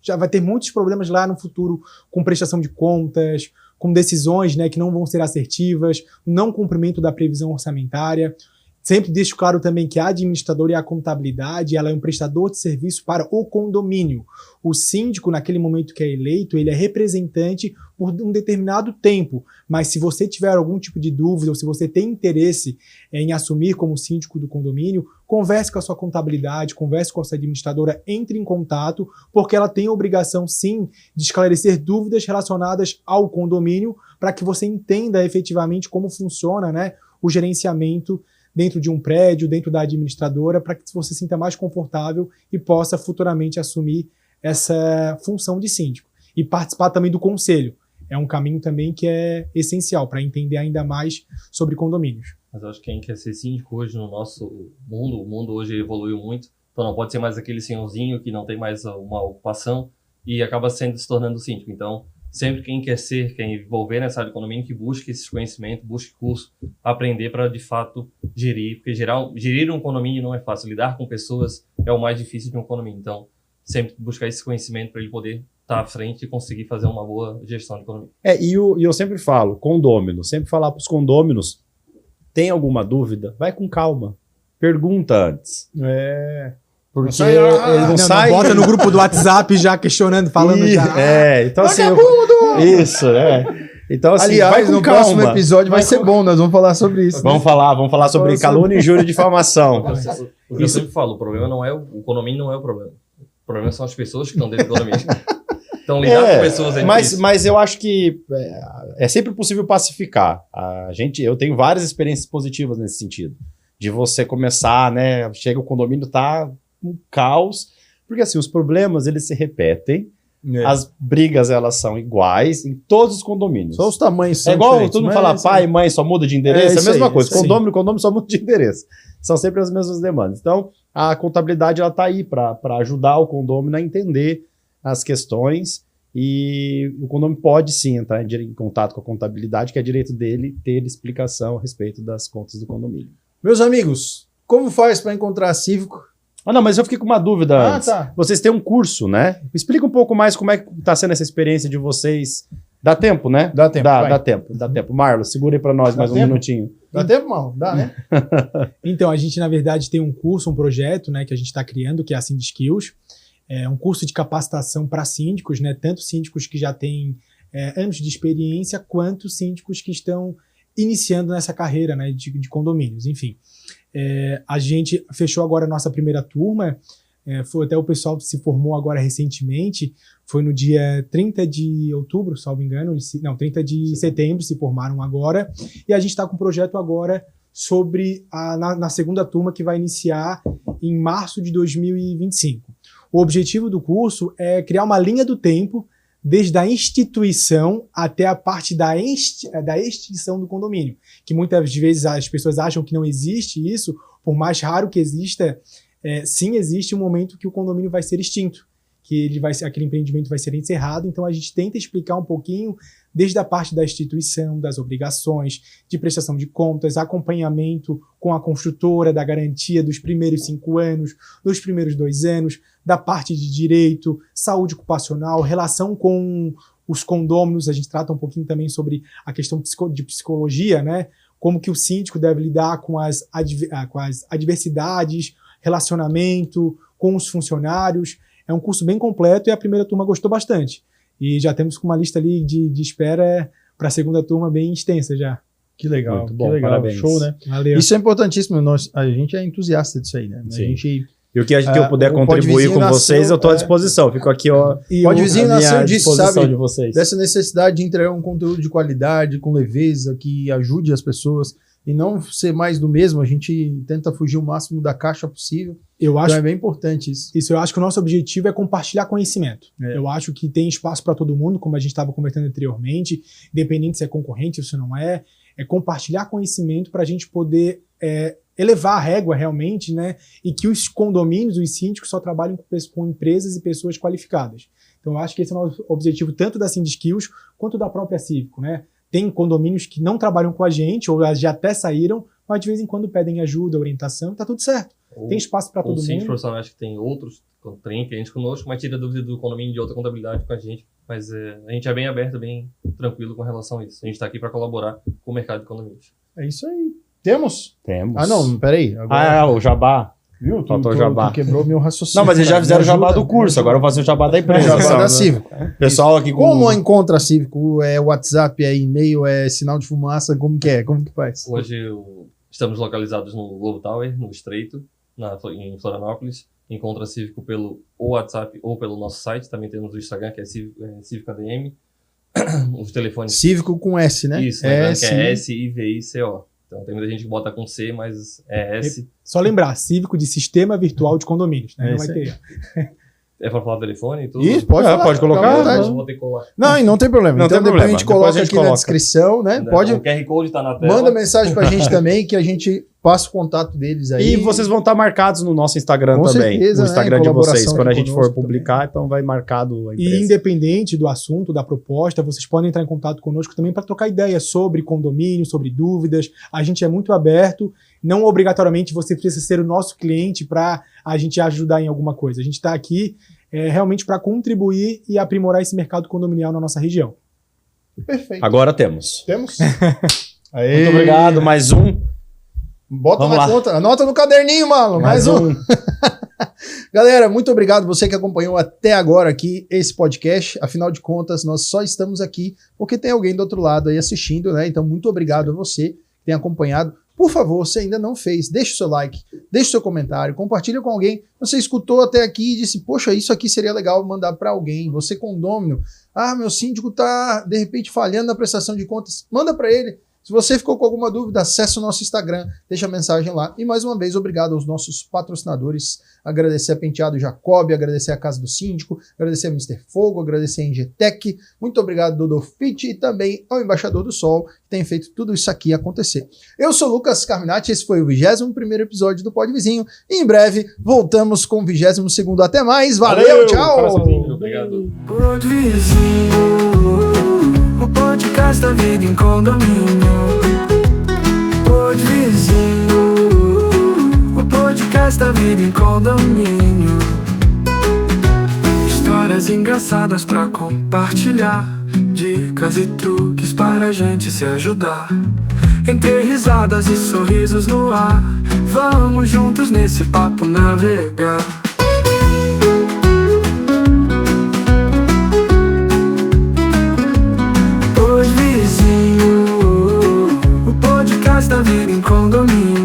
já vai ter muitos problemas lá no futuro com prestação de contas, com decisões, né, que não vão ser assertivas, não cumprimento da previsão orçamentária. Sempre deixo claro também que a administradora e a contabilidade, ela é um prestador de serviço para o condomínio. O síndico, naquele momento que é eleito, ele é representante por um determinado tempo. Mas se você tiver algum tipo de dúvida ou se você tem interesse em assumir como síndico do condomínio, converse com a sua contabilidade, converse com a sua administradora, entre em contato, porque ela tem a obrigação, sim, de esclarecer dúvidas relacionadas ao condomínio para que você entenda efetivamente como funciona, né, o gerenciamento dentro de um prédio, dentro da administradora, para que você se sinta mais confortável e possa futuramente assumir essa função de síndico. E participar também do conselho. É um caminho também que é essencial para entender ainda mais sobre condomínios. Mas eu acho que quem quer ser síndico hoje no nosso mundo, o mundo hoje evoluiu muito, então não pode ser mais aquele senhorzinho que não tem mais uma ocupação e acaba se tornando síndico. Então, sempre quem quer envolver nessa área de condomínio, que busque esses conhecimentos, busque curso, aprender para, de fato, gerir. Porque gerir um condomínio não é fácil. Lidar com pessoas é o mais difícil de um condomínio. Então, sempre buscar esse conhecimento para ele poder estar à frente e conseguir fazer uma boa gestão de condomínio. E eu sempre falo, condômino, sempre falar para os condôminos, tem alguma dúvida? Vai com calma. Pergunta antes. Porque ele não sai. Bota no grupo do WhatsApp já questionando, falando já. Então assim. Então, assim, aliás, vai com no calma. próximo episódio vai ser bom, nós vamos falar sobre isso. Vamos falar sobre calúnia, injúria e difamação. O que eu sempre falo, o problema não é o condomínio, não é o problema. O problema são as pessoas que estão dentro do condomínio. Então, lidar com pessoas é difícil. Mas eu acho que é sempre possível pacificar. Eu tenho várias experiências positivas nesse sentido. De você começar, né? Chega o condomínio, tá um caos, porque assim, os problemas eles se repetem, as brigas elas são iguais em todos os condomínios. Só os tamanhos são igual todo mundo fala pai e mãe só muda de endereço, é a mesma coisa, condomínio só muda de endereço, são sempre as mesmas demandas. Então a contabilidade ela tá aí para ajudar o condomínio a entender as questões, e o condomínio pode sim entrar em contato com a contabilidade, que é direito dele ter explicação a respeito das contas do condomínio. Meus amigos, como faz para encontrar cívico? Não, mas eu fiquei com uma dúvida antes. Tá. Vocês têm um curso, né? Explica um pouco mais como é que está sendo essa experiência de vocês. Dá tempo, né? Dá tempo. Dá tempo. Marlon, segura aí para nós mais um minutinho. Dá tempo, Marlon? Dá, né? Então, a gente, na verdade, tem um curso, um projeto, né, que a gente está criando, que é a Sind Skills. É um curso de capacitação para síndicos, né? Tanto síndicos que já têm anos de experiência, quanto síndicos que estão iniciando nessa carreira, né, de condomínios, enfim. A gente fechou agora a nossa primeira turma, foi até o pessoal que se formou agora recentemente, foi no dia 30 de outubro, salvo engano, 30 de setembro se formaram agora, e a gente está com um projeto agora sobre na segunda turma que vai iniciar em março de 2025. O objetivo do curso é criar uma linha do tempo desde a instituição até a parte da extinção do condomínio, que muitas vezes as pessoas acham que não existe isso, por mais raro que exista, sim existe um momento que o condomínio vai ser extinto, que aquele empreendimento vai ser encerrado. Então a gente tenta explicar um pouquinho desde a parte da instituição, das obrigações, de prestação de contas, acompanhamento com a construtora, da garantia dos primeiros 5 anos, dos primeiros 2 anos, da parte de direito, saúde ocupacional, relação com os condôminos, a gente trata um pouquinho também sobre a questão de psicologia, né? Como que o síndico deve lidar com as adversidades, relacionamento com os funcionários. É um curso bem completo e a primeira turma gostou bastante. E já temos uma lista ali de espera para a segunda turma bem extensa já. Que legal, muito bom, que legal. Parabéns. Show, né? Valeu. Isso é importantíssimo, a gente é entusiasta disso aí, né? Sim. A gente... E o que eu puder contribuir com vocês, eu estou à disposição. Fico aqui, ó. E o Pode Vizinho nasceu disso, sabe? De vocês. Dessa necessidade de entregar um conteúdo de qualidade, com leveza, que ajude as pessoas e não ser mais do mesmo. A gente tenta fugir o máximo da caixa possível. Então é bem importante isso. Eu acho que o nosso objetivo é compartilhar conhecimento. Eu acho que tem espaço para todo mundo, como a gente estava conversando anteriormente, independente se é concorrente ou se não é compartilhar conhecimento para a gente poder elevar a régua realmente, né? E que os condomínios, os síndicos só trabalhem com empresas e pessoas qualificadas. Então eu acho que esse é o nosso objetivo tanto da Sindiskills quanto da própria Cívico, né? Tem condomínios que não trabalham com a gente ou já até saíram, mas de vez em quando pedem ajuda, orientação, tá tudo certo. Tem espaço para todo mundo. Síndicos profissionais que tem outros, tem clientes conosco, mas tira dúvida do condomínio de outra contabilidade com a gente. Mas a gente é bem aberto, bem tranquilo com relação a isso. A gente está aqui para colaborar com o mercado de condomínios. É isso aí. Temos? Temos. Ah, não, peraí. Agora... o jabá. Viu? Tu quebrou meu raciocínio. Não, mas eles já fizeram o jabá do curso, agora eu vou fazer o jabá da empresa. O jabá da Cívico. Pessoal aqui Como encontra a Cívico? É WhatsApp, é e-mail, é sinal de fumaça? Como que é? Como que faz? Hoje estamos localizados no Globo Tower, no Estreito, em Florianópolis. Encontra a Cívico pelo WhatsApp ou pelo nosso site. Também temos o Instagram, que é Cívico ADM. Os telefones... Cívico com S, né? Isso, que é SIVICO. Então tem muita gente que bota com C, mas é S. Só lembrar, Cívico de Sistema Virtual de Condomínios, né? Não vai ter. É pra falar o telefone e tudo? Isso, pode colocar. Vou ter que colar. Não, e não tem problema. Não então tem depois problema. a gente coloca aqui na descrição, né? Pode... O QR Code tá na tela. Manda mensagem pra gente também, que a gente passa o contato deles aí. E vocês vão estar marcados no nosso Instagram com também. Certeza, no Instagram de vocês. Quando a gente for conosco publicar, também. então vai marcado a empresa. E independente do assunto, da proposta, vocês podem entrar em contato conosco também para trocar ideias sobre condomínio, sobre dúvidas. A gente é muito aberto. Não obrigatoriamente você precisa ser o nosso cliente para a gente ajudar em alguma coisa. A gente está aqui realmente para contribuir e aprimorar esse mercado condominial na nossa região. Perfeito. Agora temos. Temos? Muito obrigado. Mais um. Bota Vamos na lá. conta. Anota no caderninho, Marlon. Mais um. Galera, muito obrigado você que acompanhou até agora aqui esse podcast. Afinal de contas, nós só estamos aqui porque tem alguém do outro lado aí assistindo, né? Então, muito obrigado a você que tem acompanhado. Por favor, se ainda não fez, deixe o seu like, deixe o seu comentário, compartilha com alguém. Você escutou até aqui e disse, poxa, isso aqui seria legal mandar para alguém. Você condômino, meu síndico tá de repente falhando na prestação de contas, manda para ele. Se você ficou com alguma dúvida, acesse o nosso Instagram, deixa a mensagem lá. E mais uma vez, obrigado aos nossos patrocinadores. Agradecer a Penteado Jacob, agradecer a Casa do Síndico, agradecer a Mr. Fogo, agradecer a Engetec. Muito obrigado, Dodô Fit, e também ao Embaixador do Sol, que tem feito tudo isso aqui acontecer. Eu sou Lucas Carminati, esse foi o 21º episódio do Pod Vizinho. E em breve, voltamos com o 22º. Até mais, valeu, tchau! Obrigado. Pod Vizinho, o podcast da vida em condomínio. Pod Vizinho, o podcast da vida em condomínio. Histórias engraçadas pra compartilhar, dicas e truques para a gente se ajudar. Entre risadas e sorrisos no ar, vamos juntos nesse papo navegar. Pod Vizinho, o podcast da vida em condomínio.